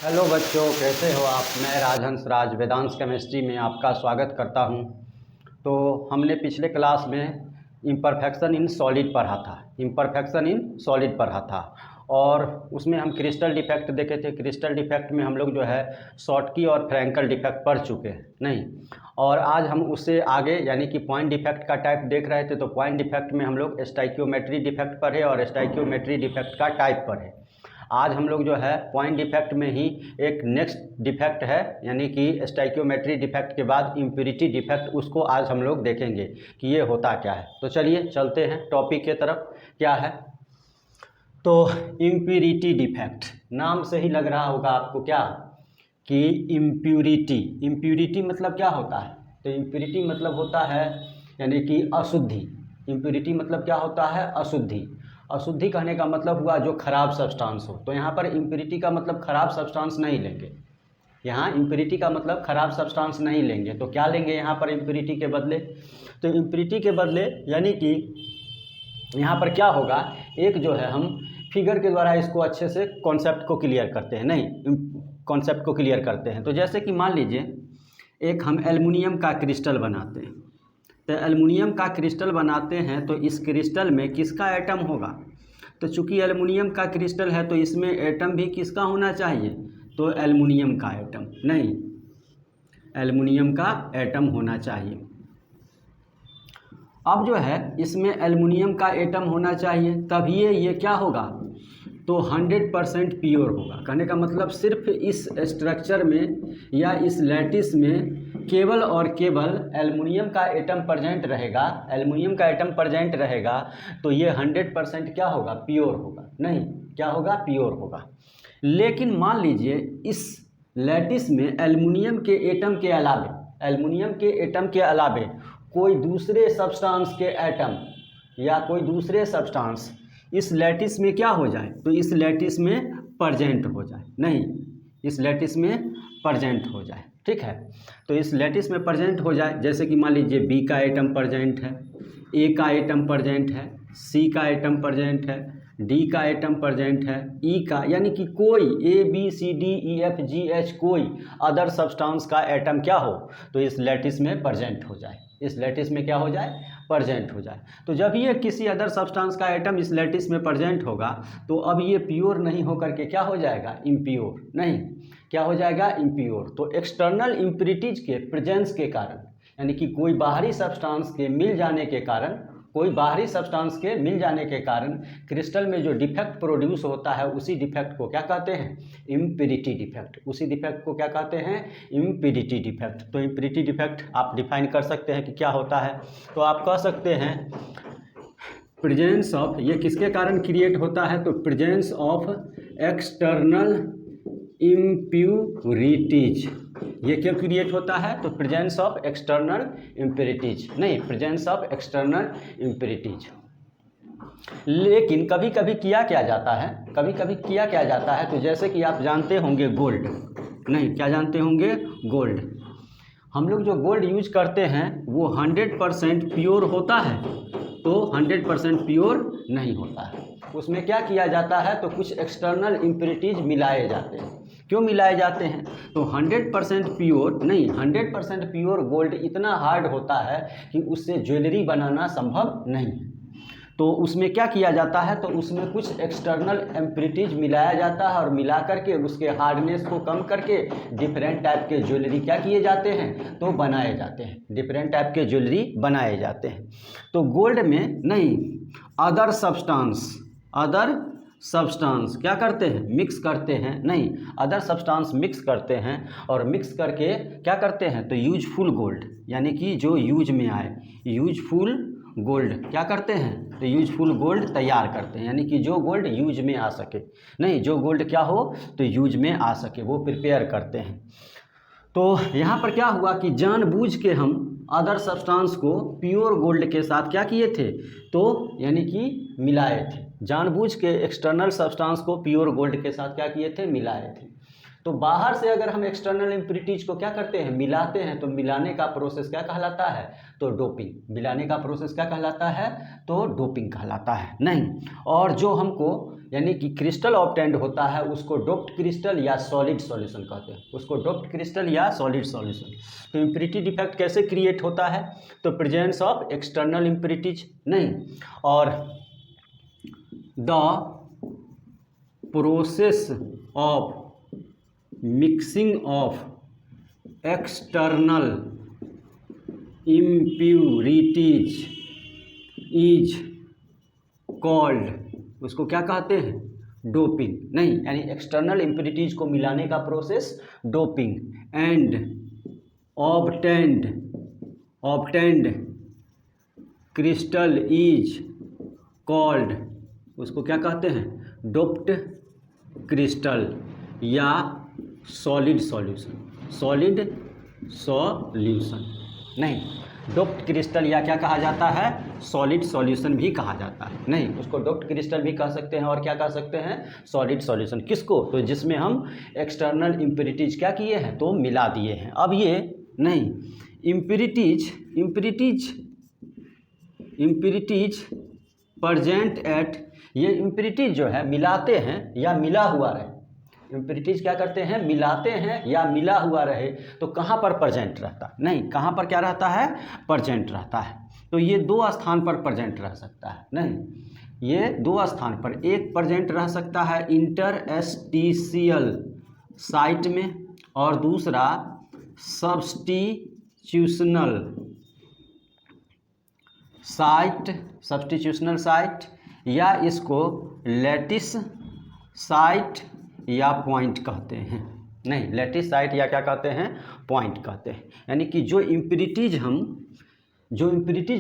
Hello बच्चों, कैसे हो आप। मैं राजहंस राज वेदांश केमिस्ट्री में आपका स्वागत करता हूं। तो हमने पिछले क्लास में इम्परफेक्शन इन सॉलिड पढ़ा था और उसमें हम क्रिस्टल डिफेक्ट देखे थे। क्रिस्टल डिफेक्ट में हम लोग जो है शॉटकी और फ्रैंकल डिफेक्ट पढ़ चुके हैं नहीं। और आज हम उससे आगे यानी कि पॉइंट डिफेक्ट का टाइप देख रहे थे। तो पॉइंट डिफेक्ट में हम लोग स्टाइकियोमेट्री डिफेक्ट पढ़े और स्टाइकियोमेट्री डिफेक्ट का टाइप पढ़े। आज हम लोग जो है पॉइंट डिफेक्ट में ही एक नेक्स्ट डिफेक्ट है यानी कि स्टाइकियोमेट्री डिफेक्ट के बाद इम्प्योरिटी डिफेक्ट, उसको आज हम लोग देखेंगे कि ये होता क्या है। तो चलिए चलते हैं टॉपिक के तरफ। क्या है तो इम्प्योरिटी डिफेक्ट, नाम से ही लग रहा होगा आपको क्या कि इम्प्योरिटी मतलब क्या होता है। तो इम्प्योरिटी मतलब होता है यानी कि अशुद्धि। इम्प्योरिटी मतलब क्या होता है, अशुद्धि। अशुद्धि कहने का मतलब हुआ जो खराब सब्सटेंस हो। तो यहाँ पर इम्प्योरिटी का मतलब खराब सब्सटेंस नहीं लेंगे। यहाँ इम्प्योरिटी का मतलब खराब सब्सटेंस नहीं लेंगे। तो क्या लेंगे यहाँ पर इम्प्योरिटी के बदले। तो इम्प्योरिटी के बदले यानी कि यहाँ पर क्या होगा, एक जो है हम फिगर के द्वारा इसको अच्छे से कॉन्सेप्ट को क्लियर करते हैं नहीं, कॉन्सेप्ट को क्लियर करते हैं। तो जैसे कि मान लीजिए एक हम एल्युमिनियम का क्रिस्टल बनाते हैं। तो एल्युमिनियम का क्रिस्टल बनाते हैं तो इस क्रिस्टल में किसका एटम होगा। तो चूंकि एल्युमिनियम का क्रिस्टल है तो इसमें एटम भी किसका होना चाहिए, तो एल्युमिनियम का एटम नहीं, एल्युमिनियम का एटम होना चाहिए। अब जो है इसमें एल्युमिनियम का एटम होना चाहिए, तभी ये क्या होगा, तो 100% प्योर होगा। कहने का मतलब सिर्फ इस स्ट्रक्चर में या इस लैटिस में केवल और केवल एल्युमिनियम का एटम प्रेजेंट रहेगा, एल्युमिनियम का एटम प्रेजेंट रहेगा तो ये 100% क्या होगा, प्योर होगा नहीं, क्या होगा, प्योर होगा। लेकिन मान लीजिए इस लैटिस में एल्युमिनियम के एटम के अलावे कोई दूसरे सब्सटेंस के एटम या कोई दूसरे सब्सटेंस इस लैटिस में क्या हो जाए, तो इस लैटिस में प्रेजेंट हो जाए नहीं, इस लैटिस में प्रेजेंट हो जाए। ठीक है, तो इस लैटिस में प्रेजेंट हो जाए। जैसे कि मान लीजिए बी का एटम प्रेजेंट है, ए का एटम प्रेजेंट है, सी का एटम प्रेजेंट है, डी का एटम प्रेजेंट है, ई का, यानी कि कोई A B C D E F G H कोई अदर सब्सटेंस का एटम क्या हो, तो इस लैटिस में प्रेजेंट हो जाए, इस लैटिस में क्या हो जाए, प्रेजेंट हो जाए। तो जब ये किसी अदर सब्सटेंस का एटम इस लैटिस में प्रेजेंट होगा तो अब ये प्योर नहीं होकर के क्या हो जाएगा, इम्प्योर नहीं, क्या हो जाएगा, इम्प्योर। तो एक्सटर्नल इम्प्योरिटीज के प्रेजेंस के कारण यानी कि कोई बाहरी सब्सटेंस के मिल जाने के कारण, क्रिस्टल में जो डिफेक्ट प्रोड्यूस होता है उसी डिफेक्ट को क्या कहते हैं, इम्प्योरिटी डिफेक्ट। उसी डिफेक्ट को क्या कहते हैं, इम्प्योरिटी डिफेक्ट। तो इम्प्योरिटी डिफेक्ट आप डिफाइन कर सकते हैं कि क्या होता है। तो आप कह सकते हैं प्रेजेंस ऑफ, ये किसके कारण क्रिएट होता है, तो प्रेजेंस ऑफ एक्सटर्नल इम्प्योरिटीज। ये क्यों क्रिएट होता है, तो प्रेजेंस ऑफ एक्सटर्नल इम्प्योरिटीज नहीं, प्रेजेंस ऑफ एक्सटर्नल इम्प्योरिटीज। लेकिन कभी कभी किया क्या जाता है, तो जैसे कि आप जानते होंगे गोल्ड नहीं, क्या जानते होंगे, गोल्ड। हम लोग जो गोल्ड यूज करते हैं वो 100% प्योर होता है, तो 100% प्योर नहीं होता है। उसमें क्या किया जाता है, तो कुछ एक्सटर्नल इम्प्योरिटीज मिलाए जाते हैं। क्यों मिलाए जाते हैं, तो 100% प्योर नहीं, 100% प्योर गोल्ड इतना हार्ड होता है कि उससे ज्वेलरी बनाना संभव नहीं है। तो उसमें क्या किया जाता है, तो उसमें कुछ एक्सटर्नल इम्प्योरिटीज मिलाया जाता है और मिला करके उसके हार्डनेस को कम करके डिफरेंट टाइप के ज्वेलरी क्या किए जाते हैं, तो बनाए जाते हैं, डिफरेंट टाइप के ज्वेलरी बनाए जाते हैं। तो गोल्ड में नहीं, अदर सब्सटेंस क्या करते हैं, मिक्स करते हैं नहीं, अदर सब्सटेंस मिक्स करते हैं और मिक्स करके क्या करते हैं, तो यूजफुल गोल्ड यानी कि जो यूज में आए, यूजफुल गोल्ड क्या करते हैं, तो यूजफुल गोल्ड तैयार करते हैं। यानी कि जो गोल्ड यूज में आ सके नहीं, जो गोल्ड क्या हो, तो यूज में आ सके, वो प्रिपेयर करते हैं। तो यहाँ पर क्या हुआ कि जानबूझ के हम अदर सब्सटेंस को प्योर गोल्ड के साथ क्या किए थे, तो यानी कि मिलाए थे, जानबूझ के एक्सटर्नल सब्सटेंस को प्योर गोल्ड के साथ क्या किए थे, मिलाए थे। तो बाहर से अगर हम एक्सटर्नल इम्प्योरिटीज को क्या करते हैं, मिलाते हैं, तो मिलाने का प्रोसेस क्या कहलाता है, तो डोपिंग। मिलाने का प्रोसेस क्या कहलाता है, तो डोपिंग कहलाता है। नहीं, और जो हमको यानी कि क्रिस्टल ऑब्टेंड होता है उसको डोप्ड क्रिस्टल या सॉलिड सॉल्यूशन कहते हैं, उसको डोप्ड क्रिस्टल या सॉलिड सॉल्यूशन। तो इम्प्योरिटी डिफेक्ट कैसे क्रिएट होता है, तो प्रेजेंस ऑफ एक्सटर्नल इम्प्योरिटीज। नहीं, और the process of mixing of external impurities is called, उसको क्या कहते हैं, डोपिंग। नहीं, यानी एक्सटर्नल इम्प्योरिटीज को मिलाने का process doping. And obtained crystal is called, उसको क्या कहते हैं, डोप्ड क्रिस्टल या सॉलिड सॉल्यूशन। सॉलिड सॉल्यूशन नहीं, डोप्ड क्रिस्टल या क्या कहा जाता है, सॉलिड सॉल्यूशन भी कहा जाता है। नहीं, उसको डोप्ड क्रिस्टल भी कह सकते हैं और क्या कह सकते हैं, सॉलिड सॉल्यूशन। किसको, तो जिसमें हम एक्सटर्नल इम्प्योरिटीज क्या किए हैं, तो मिला दिए हैं। अब ये नहीं, इम्प्योरिटीज प्रेजेंट एट, ये इम्प्योरिटीज जो है मिलाते हैं या मिला हुआ रहे, इम्प्योरिटीज क्या करते हैं, मिलाते हैं या मिला हुआ रहे, तो कहाँ पर प्रेजेंट रहता है, नहीं, कहाँ पर क्या रहता है, प्रेजेंट रहता है। तो ये दो स्थान पर प्रेजेंट रह सकता है। नहीं, ये दो स्थान पर, एक प्रेजेंट रह सकता है इंटरस्टिशियल साइट में और दूसरा सब्स्टिट्यूशनल साइट, या इसको लैटिस साइट या पॉइंट कहते हैं। नहीं, लैटिस साइट या क्या कहते हैं, पॉइंट कहते हैं। यानी कि जो इम्प्योरिटीज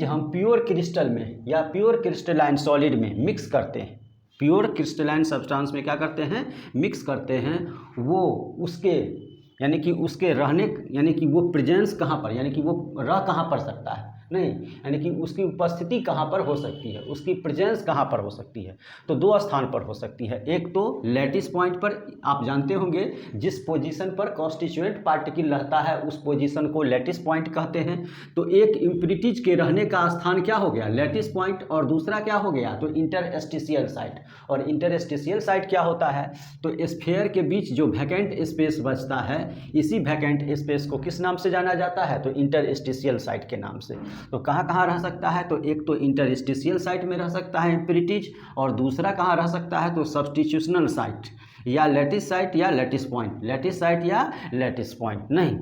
हम प्योर क्रिस्टल में या प्योर क्रिस्टलाइन सॉलिड में मिक्स करते हैं, प्योर क्रिस्टलाइन सब्सटेंस में क्या करते हैं, मिक्स करते हैं, वो उसके यानी कि उसके रहने, यानी कि वो प्रेजेंस कहाँ पर, यानी कि वो रह कहाँ पर सकता है, नहीं, यानी कि उसकी उपस्थिति कहाँ पर हो सकती है, उसकी प्रेजेंस कहाँ पर हो सकती है, तो दो स्थान पर हो सकती है। एक तो लैटिस पॉइंट पर, आप जानते होंगे जिस पोजीशन पर कॉन्स्टिट्यूएंट पार्टिकल रहता है उस पोजीशन को लैटिस पॉइंट कहते हैं। तो एक इम्प्योरिटीज के रहने का स्थान क्या हो गया, लैटिस पॉइंट, और दूसरा क्या हो गया, तो इंटरस्टिशियल साइट। और इंटरस्टिशियल साइट क्या होता है, तो स्फीयर के बीच जो वैकेंट स्पेस बचता है, इसी वैकेंट स्पेस को किस नाम से जाना जाता है, तो इंटरस्टिशियल साइट के नाम से। तो कहाँ कहाँ रह सकता है, तो एक तो इंटरस्टिशियल साइट में रह सकता है इम्प्योरिटीज, और दूसरा कहाँ रह सकता है, तो सब्स्टिट्यूशनल साइट या लैटिस साइट या लैटिस पॉइंट, लैटिस साइट या लैटिस पॉइंट। नहीं,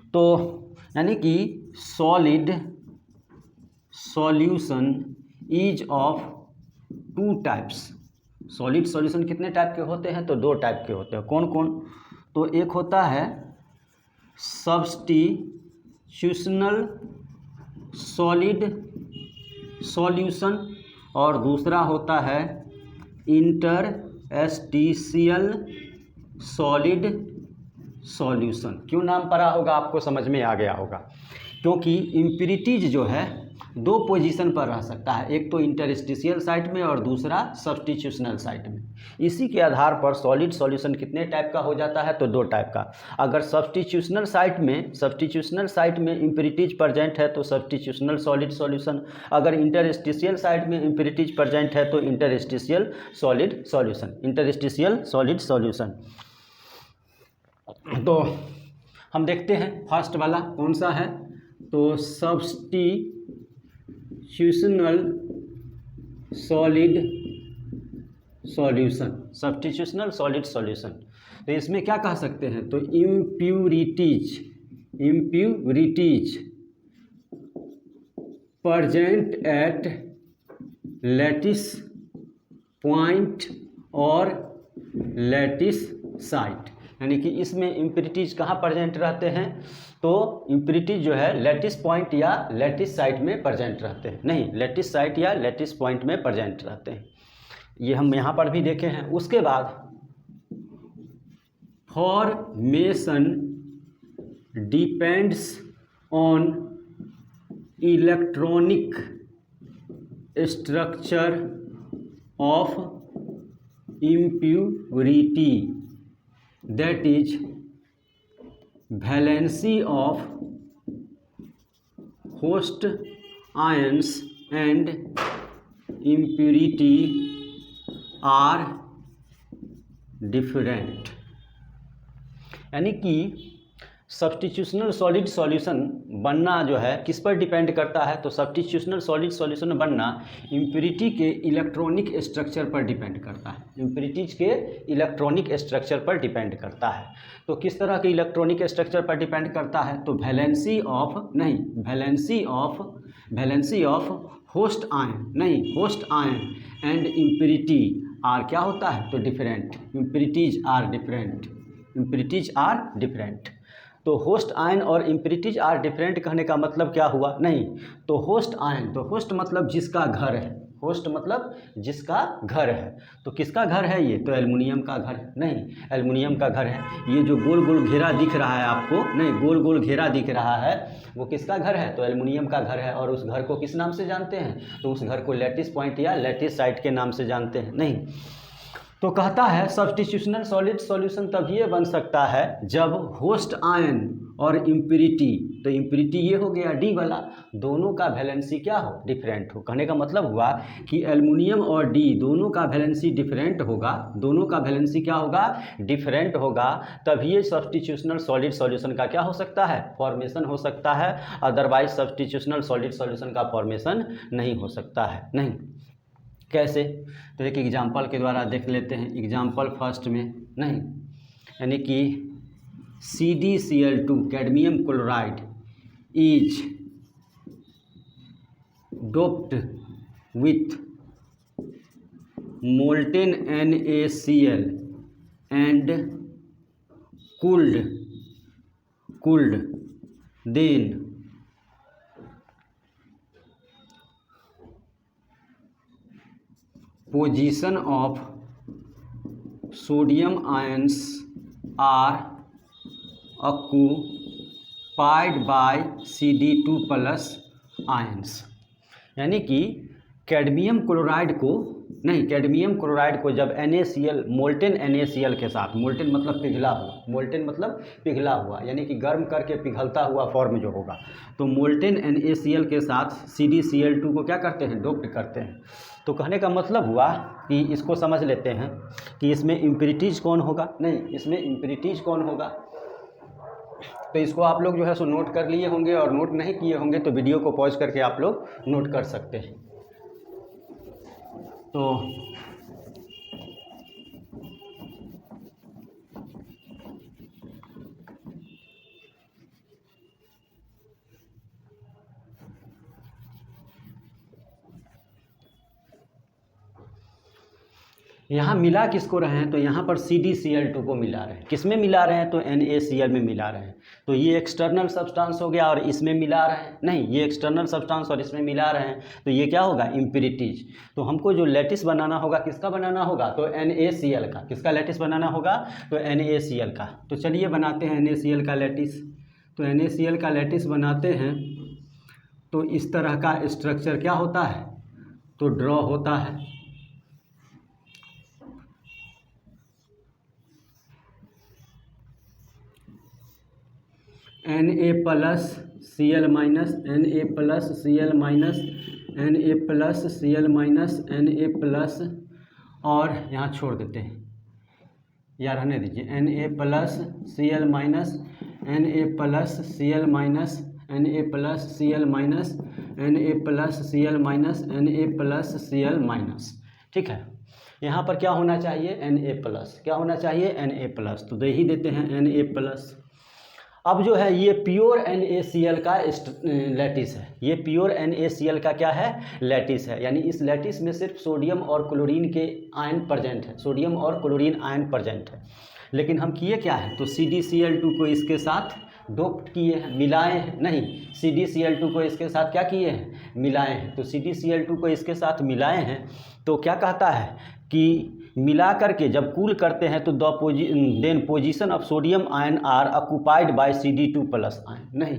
तो यानी कि solid solution is of two types. Solid solution कितने टाइप के होते हैं, तो दो टाइप के होते हैं। कौन कौन, तो एक होता है सब्स्टिट्यूशनल सॉलिड सॉल्यूशन और दूसरा होता है इंटरस्टिशियल सॉलिड सॉल्यूशन। क्यों नाम पड़ा होगा, आपको समझ में आ गया होगा, क्योंकि इम्प्योरिटीज जो है दो पोजीशन पर रह सकता है, एक तो इंटरस्टिशियल साइट में और दूसरा सब्स्टिट्यूशनल साइट में। इसी के आधार पर सॉलिड सॉल्यूशन कितने टाइप का हो जाता है, तो दो टाइप का। अगर सब्स्टिट्यूशनल साइट में इम्प्योरिटीज प्रेजेंट है तो सब्स्टिट्यूशनल सॉलिड सॉल्यूशन, अगर इंटरस्टिशियल साइट में इम्प्योरिटीज प्रेजेंट है तो इंटरस्टिशियल सॉलिड सॉल्यूशन। तो हम देखते हैं फर्स्ट वाला कौन सा है, तो सब्स्टिट्यूशनल सॉलिड सॉल्यूशन। तो इसमें क्या कह सकते हैं, तो impurities present at lattice point और लैटिस साइट। यानी कि इसमें इम्प्योरिटीज कहाँ प्रेजेंट रहते हैं, तो इम्प्योरिटीज जो है लैटिस पॉइंट या लैटिस साइट में प्रेजेंट रहते हैं। नहीं, लैटिस साइट या लैटिस पॉइंट में प्रेजेंट रहते हैं, ये हम यहाँ पर भी देखे हैं। उसके बाद formation depends on electronic structure of impurity that is valency of host ions and impurity are different. यानी कि सब्स्टिट्यूशनल सॉलिड सॉल्यूशन बनना जो है किस पर डिपेंड करता है, तो सब्स्टिट्यूशनल सॉलिड सॉल्यूशन बनना इम्प्योरिटी के इलेक्ट्रॉनिक स्ट्रक्चर पर डिपेंड करता है, इम्प्योरिटीज के इलेक्ट्रॉनिक स्ट्रक्चर पर डिपेंड करता है। तो किस तरह के इलेक्ट्रॉनिक स्ट्रक्चर पर डिपेंड करता है, तो valency of host ion and impurity are क्या होता है, तो डिफरेंट, इम्प्योरिटीज आर डिफरेंट। तो होस्ट आयन और इम्प्योरिटीज आर डिफरेंट कहने का मतलब क्या हुआ, नहीं तो होस्ट आयन, तो होस्ट मतलब जिसका घर है, होस्ट मतलब जिसका घर है, तो किसका घर है ये, तो एल्युमिनियम का घर है, नहीं एल्युमिनियम का घर है। ये जो गोल गोल घेरा दिख रहा है आपको, नहीं गोल गोल घेरा दिख रहा है वो किसका घर है, तो एल्युमिनियम का घर है। और उस घर को किस नाम से जानते हैं, तो उस घर को लैटिस पॉइंट या लैटिस साइट के नाम से जानते हैं, नहीं। तो कहता है सब्स्टिट्यूशनल सॉलिड सॉल्यूशन तभी बन सकता है जब होस्ट आयन और इम्प्योरिटी, तो इम्प्योरिटी ये हो गया डी वाला, दोनों का वैलेंसी क्या हो, डिफरेंट हो। कहने का मतलब हुआ कि एल्युमिनियम और डी दोनों का वैलेंसी डिफरेंट होगा, दोनों का वैलेंसी क्या होगा, डिफरेंट होगा, तभी ये सब्स्टिट्यूशनल सॉलिड सॉल्यूशन का क्या हो सकता है, फॉर्मेशन हो सकता है। अदरवाइज सब्स्टिट्यूशनल सॉलिड सॉल्यूशन का फॉर्मेशन नहीं हो सकता है, नहीं। कैसे, तो एक एग्जाम्पल के द्वारा देख लेते हैं। एग्जाम्पल फर्स्ट में, नहीं यानी कि CdCl2 cadmium chloride is doped with molten NaCl and cooled then position of sodium ions are occupied by CD2 plus ions. यानी कि कैडमियम क्लोराइड को, नहीं कैडमियम क्लोराइड को जब NaCl मोल्टेन NaCl के साथ, मोल्टेन मतलब पिघला हुआ, मोल्टेन मतलब पिघला हुआ यानी कि गर्म करके पिघलता हुआ फॉर्म जो होगा, तो मोल्टेन NaCl के साथ CdCl2 को क्या करते हैं, डोप्ड करते हैं। तो कहने का मतलब हुआ कि इसको समझ लेते हैं कि इसमें इम्प्योरिटीज कौन होगा, नहीं इसमें इम्प्योरिटीज कौन होगा। तो इसको आप लोग जो है सो नोट कर लिए होंगे, और नोट नहीं किए होंगे तो वीडियो को पॉज करके आप लोग नोट कर सकते हैं। तो यहाँ मिला किसको रहे हैं, तो यहाँ पर CdCl2 को मिला रहे हैं। किस में मिला रहे हैं, तो NaCl में मिला रहे हैं। तो ये एक्सटर्नल सब्सटेंस हो गया और इसमें मिला रहे हैं, नहीं ये एक्सटर्नल सब्सटेंस और इसमें मिला रहे हैं, तो ये क्या होगा, इम्प्योरिटीज। तो हमको जो लैटिस बनाना होगा, किसका बनाना होगा, तो NaCl का। किसका लैटिस बनाना होगा, तो NaCl का। तो चलिए बनाते हैं NaCl का लैटिस। तो NaCl का लैटिस बनाते हैं तो इस तरह का स्ट्रक्चर क्या होता है, तो ड्रॉ होता है। Na plus Cl minus, Na plus Cl minus, Na plus Cl minus, Na plus, और यहाँ छोड़ देते हैं या रहने दीजिए, Na plus Cl minus, Na plus Cl minus, Na plus Cl minus, Na plus Cl minus, Na plus Cl minus. ठीक है, यहाँ पर क्या होना चाहिए, Na प्लस, क्या होना चाहिए, Na प्लस। तो दे ही देते हैं Na प्लस। अब जो है ये प्योर NaCl का लैटिस है, ये प्योर NaCl का क्या है, लैटिस है। यानी इस लैटिस में सिर्फ सोडियम और क्लोरीन के आयन प्रेजेंट है, सोडियम और क्लोरीन आयन प्रेजेंट है। लेकिन हम किए क्या है, तो CdCl2 को इसके साथ डोप्ड किए हैं, मिलाए हैं, नहीं CdCl2 को इसके साथ क्या किए हैं, मिलाए हैं। तो CdCl2 को इसके साथ मिलाए हैं तो क्या कहता है कि मिला करके जब कूल करते हैं तो then position of sodium ion are occupied by CD2 plus ion, नहीं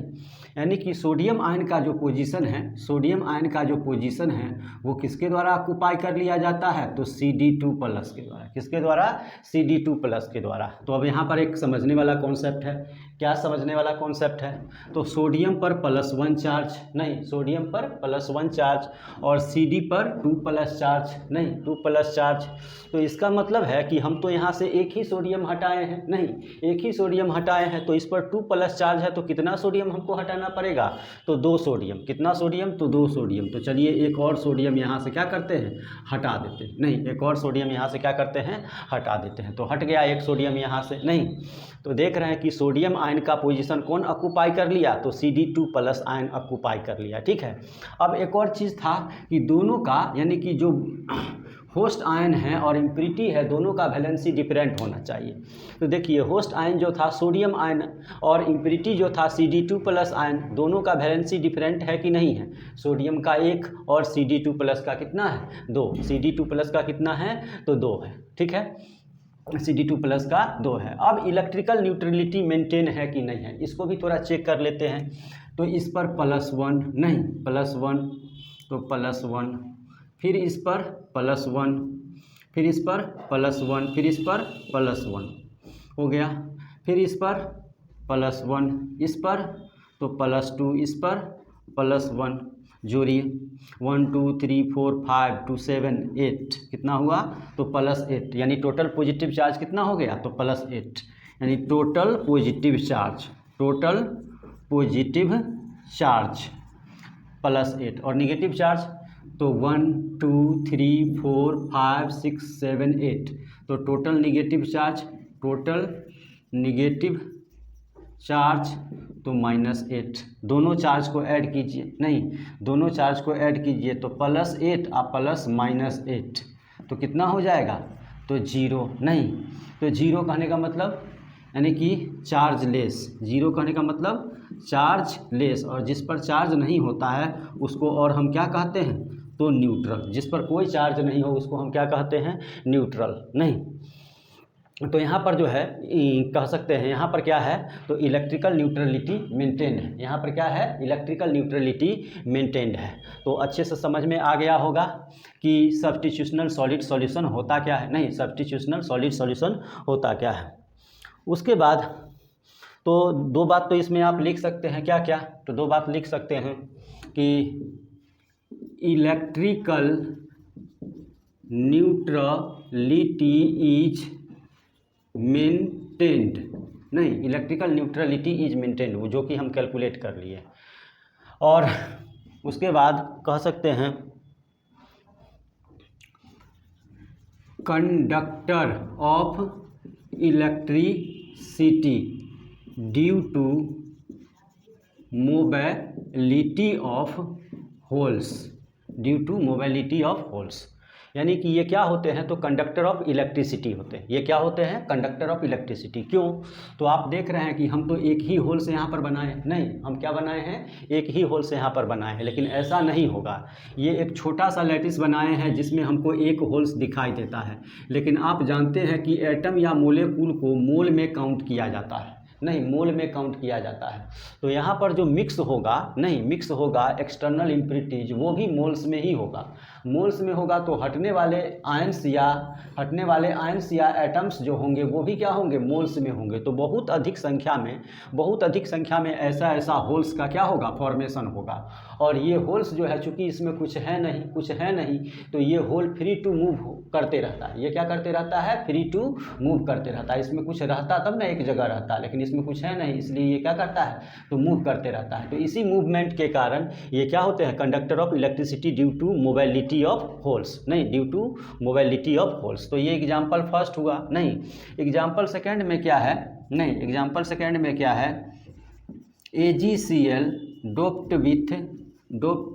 यानी कि सोडियम आयन का जो पोजीशन है, सोडियम आयन का जो पोजीशन है वो किसके द्वारा ऑक्यूपाई कर लिया जाता है, तो Cd2+ के द्वारा। किसके द्वारा, Cd2+ के द्वारा। तो अब यहाँ पर एक समझने वाला कॉन्सेप्ट है। क्या समझने वाला कॉन्सेप्ट है, तो सोडियम पर +1 चार्ज, नहीं सोडियम पर +1 चार्ज और Cd पर 2+ चार्ज, नहीं 2+ चार्ज। तो इसका मतलब है कि हम तो यहाँ से एक ही सोडियम हटाए हैं, नहीं एक ही सोडियम हटाए हैं, तो इस पर 2+ चार्ज है, तो कितना सोडियम हमको हटाना पड़ेगा, तो 2 सोडियम। कितना सोडियम, तो 2 सोडियम। तो चलिए एक और सोडियम यहाँ से क्या करते हैं, हटा देते हैं, नहीं एक और सोडियम यहाँ से क्या करते हैं, हटा देते हैं। तो हट गया एक सोडियम यहाँ से, नहीं। तो देख रहे हैं कि सोडियम आयन का पोजीशन कौन ऑक्यूपाई कर लिया, तो Cd2+ आयन ऑक्यूपाई कर लिया, ठीक है। अब एक और चीज़ था कि दोनों का, यानी कि जो होस्ट आयन है और इम्प्यूरिटी है, दोनों का वैलेंसी डिफरेंट होना चाहिए। तो देखिए होस्ट आयन जो था सोडियम आयन और इम्प्यूरिटी जो था Cd2+ आयन, दोनों का वैलेंसी डिफरेंट है कि नहीं है। सोडियम का 1 और Cd2+ का कितना है, 2। Cd2+ का कितना है, तो 2 है, ठीक है। Cd2+ का 2 है। अब इलेक्ट्रिकल न्यूट्रलिटी मेंटेन है कि नहीं है, इसको भी थोड़ा चेक कर लेते हैं। तो इस पर +1, नहीं +1, तो +1, फिर इस पर +1, फिर इस पर +1, फिर इस पर +1 हो गया, फिर इस पर +1, इस पर तो +2, इस पर +1 जोड़िए, 1 2 3 4 5 2 7 8 कितना हुआ, तो +8, यानी टोटल पॉजिटिव चार्ज कितना हो गया, तो +8, यानी total positive charge, total positive charge +8 और निगेटिव चार्ज तो 1 2 3 4 5 6 7 8, तो total negative charge, total negative charge तो -8। दोनों चार्ज को ऐड कीजिए, नहीं दोनों चार्ज को ऐड कीजिए तो +8 और +8 तो कितना हो जाएगा, तो 0, नहीं तो 0 कहने का मतलब यानी कि चार्ज लेस, 0 कहने का मतलब चार्ज लेस, और जिस पर चार्ज नहीं होता है उसको और हम क्या कहते हैं, तो न्यूट्रल। जिस पर कोई चार्ज नहीं हो उसको हम क्या कहते हैं, न्यूट्रल, नहीं। तो यहाँ पर जो है कह सकते हैं, यहाँ पर क्या है, तो इलेक्ट्रिकल न्यूट्रलिटी मेंटेन्ड है। यहाँ पर क्या है, इलेक्ट्रिकल न्यूट्रलिटी मेंटेन्ड है। तो अच्छे से समझ में आ गया होगा कि सब्स्टिट्यूशनल सॉलिड सॉल्यूशन होता क्या है, नहीं सब्स्टिट्यूशनल सॉलिड सॉल्यूशन होता क्या है। उसके बाद तो 2 बात तो इसमें आप लिख सकते हैं, क्या क्या, तो 2 बात लिख सकते हैं कि इलेक्ट्रिकल न्यूट्रलिटी इज मेंटेन्ड, नहीं इलेक्ट्रिकल न्यूट्रलिटी इज मेंटेन्ड, वो जो कि हम कैलकुलेट कर लिए। और उसके बाद कह सकते हैं conductor of electricity due to mobility of holes, due to mobility of holes, यानी कि ये क्या होते हैं, तो कंडक्टर ऑफ इलेक्ट्रिसिटी होते हैं। ये क्या होते हैं, कंडक्टर ऑफ इलेक्ट्रिसिटी। क्यों, तो आप देख रहे हैं कि हम तो एक ही होल से यहाँ पर बनाए, नहीं हम क्या बनाए हैं, एक ही होल से यहाँ पर बनाए हैं, लेकिन ऐसा नहीं होगा। ये एक छोटा सा लैटिस बनाए हैं जिसमें हमको एक होल्स दिखाई देता है, लेकिन आप जानते हैं कि एटम या मोलेकुल को मोल में काउंट किया जाता है, नहीं मोल में काउंट किया जाता है। तो यहाँ पर जो मिक्स होगा, नहीं मिक्स होगा एक्सटर्नल इम्प्यूरिटीज, वो भी मोल्स में ही होगा। मोल्स में होगा तो हटने वाले आयंस या एटम्स जो होंगे वो भी क्या होंगे, मोल्स में होंगे। तो बहुत अधिक संख्या में ऐसा होल्स का क्या होगा, फॉर्मेशन होगा। और ये होल्स जो है चूँकि इसमें कुछ है नहीं, तो ये होल फ्री टू मूव करते रहता है। ये क्या करते रहता है, फ्री टू मूव करते रहता है। इसमें कुछ रहता तब ना एक जगह रहता, लेकिन इसमें कुछ है नहीं, इसलिए ये क्या करता है, तो मूव करते रहता है। तो इसी मूवमेंट के कारण ये क्या होते हैं, conductor of electricity due to mobility of holes, नहीं due to mobility of holes. तो ये एग्जाम्पल फर्स्ट हुआ। नहीं एग्जाम्पल सेकेंड में क्या है, नहीं एग्जाम्पल सेकेंड में क्या है, AgCl डोप्ड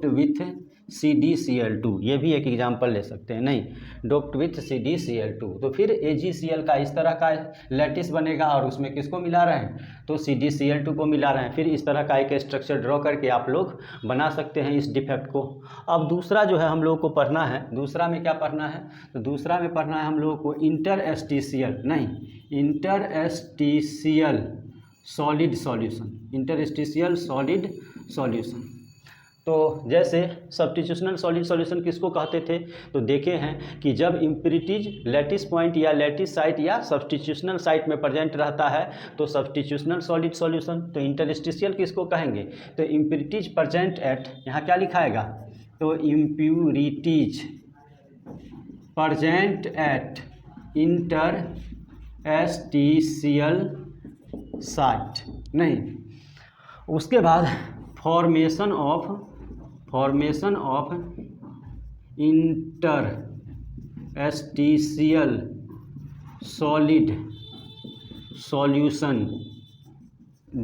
विथ CdCl2, ये भी एक एग्जाम्पल ले सकते हैं, नहीं डोप्ड विथ CdCl2। तो फिर AgCl का इस तरह का लैटिस बनेगा और उसमें किसको मिला रहे हैं, तो CdCl2 को मिला रहे हैं। फिर इस तरह का एक स्ट्रक्चर ड्रॉ करके आप लोग बना सकते हैं इस डिफेक्ट को। अब दूसरा जो है हम लोग को पढ़ना है, दूसरा में क्या पढ़ना है, तो दूसरा में पढ़ना है हम लोगों को interstitial solid solution, interstitial solid solution. तो जैसे सब्स्टिट्यूशनल सॉलिड सॉल्यूशन किसको कहते थे, तो देखे हैं कि जब इम्पिरिटीज लैटिस पॉइंट या लैटिस साइट या सब्स्टिट्यूशनल साइट में प्रेजेंट रहता है तो सब्स्टिट्यूशनल सॉलिड सॉल्यूशन। तो इंटरस्टिशियल किसको कहेंगे, तो इम्पिरिटीज प्रेजेंट एट, यहाँ क्या लिखाएगा, तो impurities present at interstitial site. नहीं, उसके बाद formation of interstitial solid solution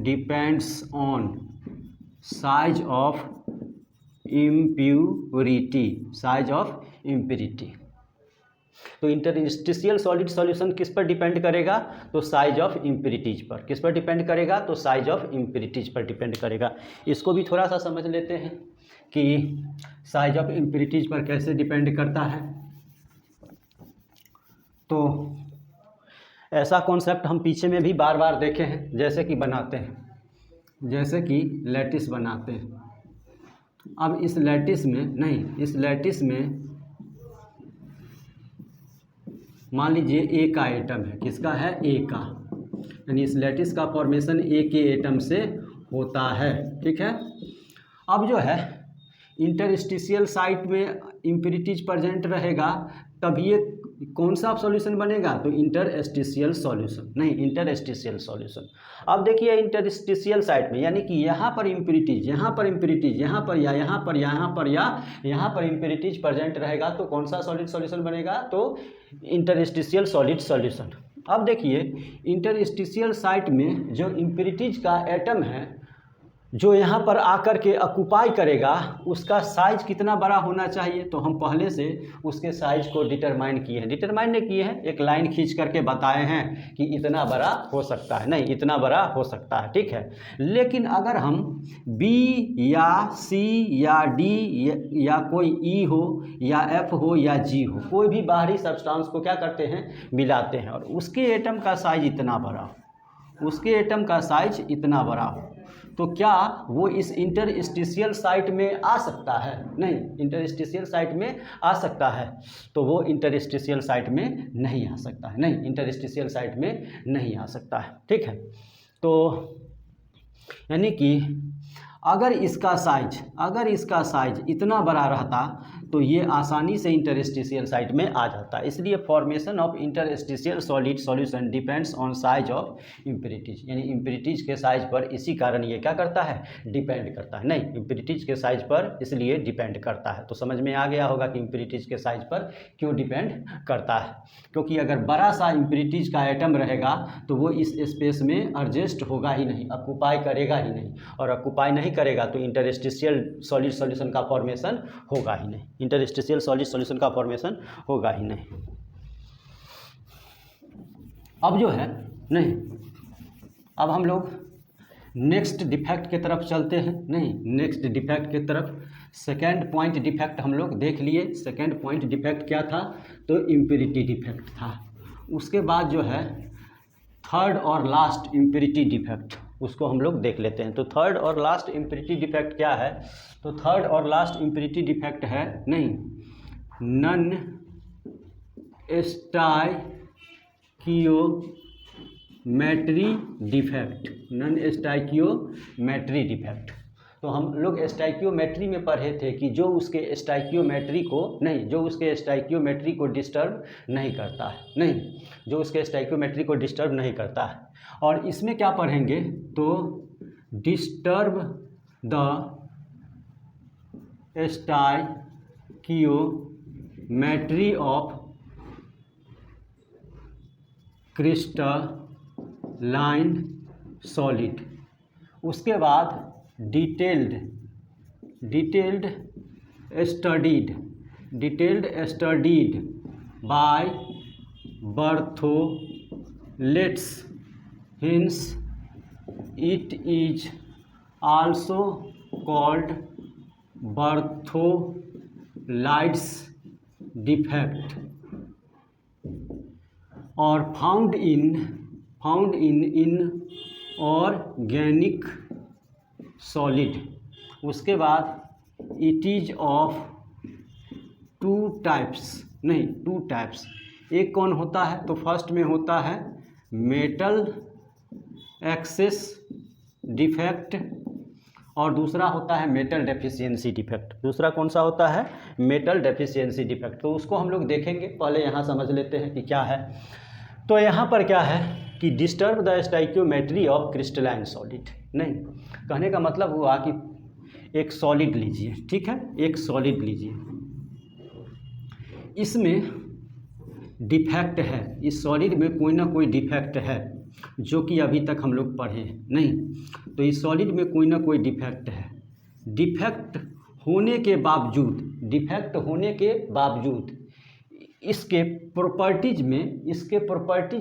depends on size of impurity, size of impurity. तो इंटरस्टिशियल सॉलिड सॉल्यूशन किस पर डिपेंड करेगा, तो साइज ऑफ इम्प्यूरिटीज पर। किस पर डिपेंड करेगा, तो साइज ऑफ इम्प्यूरिटीज पर डिपेंड करेगा। इसको भी थोड़ा सा समझ लेते हैं कि साइज ऑफ इम्प्यूरिटीज पर कैसे डिपेंड करता है। तो ऐसा कॉन्सेप्ट हम पीछे में भी बार बार देखे हैं, जैसे कि बनाते हैं, जैसे कि लैटिस बनाते हैं। अब इस लैटिस में नहीं, इस लैटिस में मान लीजिए ए का एटम है, किसका है, ए का, यानी इस लैटिस का फॉर्मेशन ए के एटम से होता है, ठीक है। अब जो है इंटरस्टिशियल साइट में इम्प्यूरिटीज प्रेजेंट रहेगा, तब ये कौन सा सॉल्यूशन बनेगा, तो इंटरस्टिशियल सॉल्यूशन, नहीं इंटरस्टिशियल सॉल्यूशन। अब देखिए इंटरस्टिशियल साइट में, यानी कि यहाँ पर इम्प्यूरिटीज, यहाँ पर इम्प्यूरिटीज, यहाँ पर या यहाँ पर, यहाँ पर या यहाँ पर इम्प्यूरिटीज प्रेजेंट रहेगा, तो कौन सा सॉलिड सॉल्यूशन बनेगा, तो इंटरस्टिशियल सॉलिड सॉल्यूशन। अब देखिए इंटरस्टिशियल साइट में जो इम्प्यूरिटीज का एटम है, जो यहाँ पर आकर के ऑक्यूपाई करेगा, उसका साइज कितना बड़ा होना चाहिए, तो हम पहले से उसके साइज को डिटरमाइन किए हैं, एक लाइन खींच करके बताए हैं कि इतना बड़ा हो सकता है, नहीं इतना बड़ा हो सकता है, ठीक है। लेकिन अगर हम B या C या D या कोई E हो या F हो या G हो, कोई भी बाहरी सब्सटेंस को क्या करते हैं, मिलाते हैं, और उसके एटम का साइज इतना बड़ा हो, उसके एटम का साइज इतना बड़ा हो, तो क्या वो इस इंटरस्टिशियल साइट में आ सकता है, नहीं इंटरस्टिशियल साइट में आ सकता है, तो वो इंटरस्टिशियल साइट में नहीं आ सकता है, नहीं इंटरस्टिशियल साइट में नहीं आ सकता है, ठीक है। तो यानी कि अगर इसका साइज इतना बड़ा रहता तो ये आसानी से इंटरस्टिशियल साइट में आ जाता है। इसलिए formation of interstitial solid solution depends on size of impurities, यानी इम्प्यूरिटीज के साइज पर इसी कारण ये क्या करता है, डिपेंड करता है, नहीं इम्प्यूरिटीज के साइज पर इसलिए डिपेंड करता है। तो समझ में आ गया होगा कि इम्प्यूरिटीज के साइज पर क्यों डिपेंड करता है, क्योंकि अगर बड़ा सा इम्प्यूरिटीज का एटम रहेगा तो वो इस स्पेस में एडजस्ट होगा ही नहीं, ऑक्यूपाई करेगा ही नहीं, और ऑक्यूपाई नहीं करेगा तो इंटरस्टिशियल सॉलिड सॉल्यूशन का फॉर्मेशन होगा ही नहीं, इंटरस्टिशियल सॉलिड सॉल्यूशन का फॉर्मेशन होगा ही नहीं। अब जो है नहीं, अब हम लोग नेक्स्ट डिफेक्ट की तरफ चलते हैं, नहीं नेक्स्ट डिफेक्ट की तरफ। सेकेंड पॉइंट डिफेक्ट हम लोग देख लिए। सेकेंड पॉइंट डिफेक्ट क्या था, तो इम्प्यूरिटी डिफेक्ट था। उसके बाद जो है थर्ड और लास्ट इम्प्यूरिटी डिफेक्ट, उसको हम लोग देख लेते हैं। तो थर्ड और लास्ट इम्प्यूरिटी डिफेक्ट क्या है, तो थर्ड और लास्ट इम्प्यूरिटी डिफेक्ट है नहीं non stoichiometry defect, non stoichiometry defect. तो हम लोग स्टाइकियोमेट्री में पढ़े थे कि जो उसके स्टाइकियोमेट्री को डिस्टर्ब नहीं करता है, नहीं जो उसके स्टाइकियोमेट्री को डिस्टर्ब नहीं करता है। और इसमें क्या पढ़ेंगे, तो disturb the stoichiometry of crystalline solid. उसके बाद detailed studied by Berthollet's, hence it is also called Barthold's defect, or found in organic solid. उसके बाद it is of two types. एक कौन होता है, तो फर्स्ट में होता है मेटल एक्सेस डिफेक्ट और दूसरा होता है मेटल डेफिशिएंसी डिफेक्ट। दूसरा कौन सा होता है, मेटल डेफिशिएंसी डिफेक्ट। तो उसको हम लोग देखेंगे, पहले यहाँ समझ लेते हैं कि क्या है। तो यहाँ पर क्या है कि disturb the stoichiometry of crystalline solid. नहीं, कहने का मतलब हुआ कि एक सॉलिड लीजिए, ठीक है, एक सॉलिड लीजिए, इसमें डिफेक्ट है, इस सॉलिड में कोई ना कोई डिफेक्ट है जो कि अभी तक हम लोग पढ़े हैं। नहीं, तो इस सॉलिड में कोई ना कोई डिफेक्ट है। डिफेक्ट होने के बावजूद इसके प्रॉपर्टीज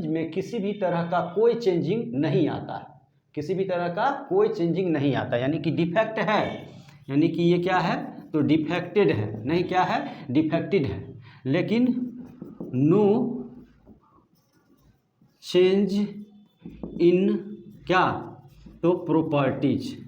में किसी भी तरह का कोई चेंजिंग नहीं आता है, यानी कि डिफेक्ट है, यानी कि ये क्या है, तो डिफेक्टेड है, नहीं क्या है, डिफेक्टेड है, लेकिन नो चेंज इन क्या, तो प्रॉपर्टीज।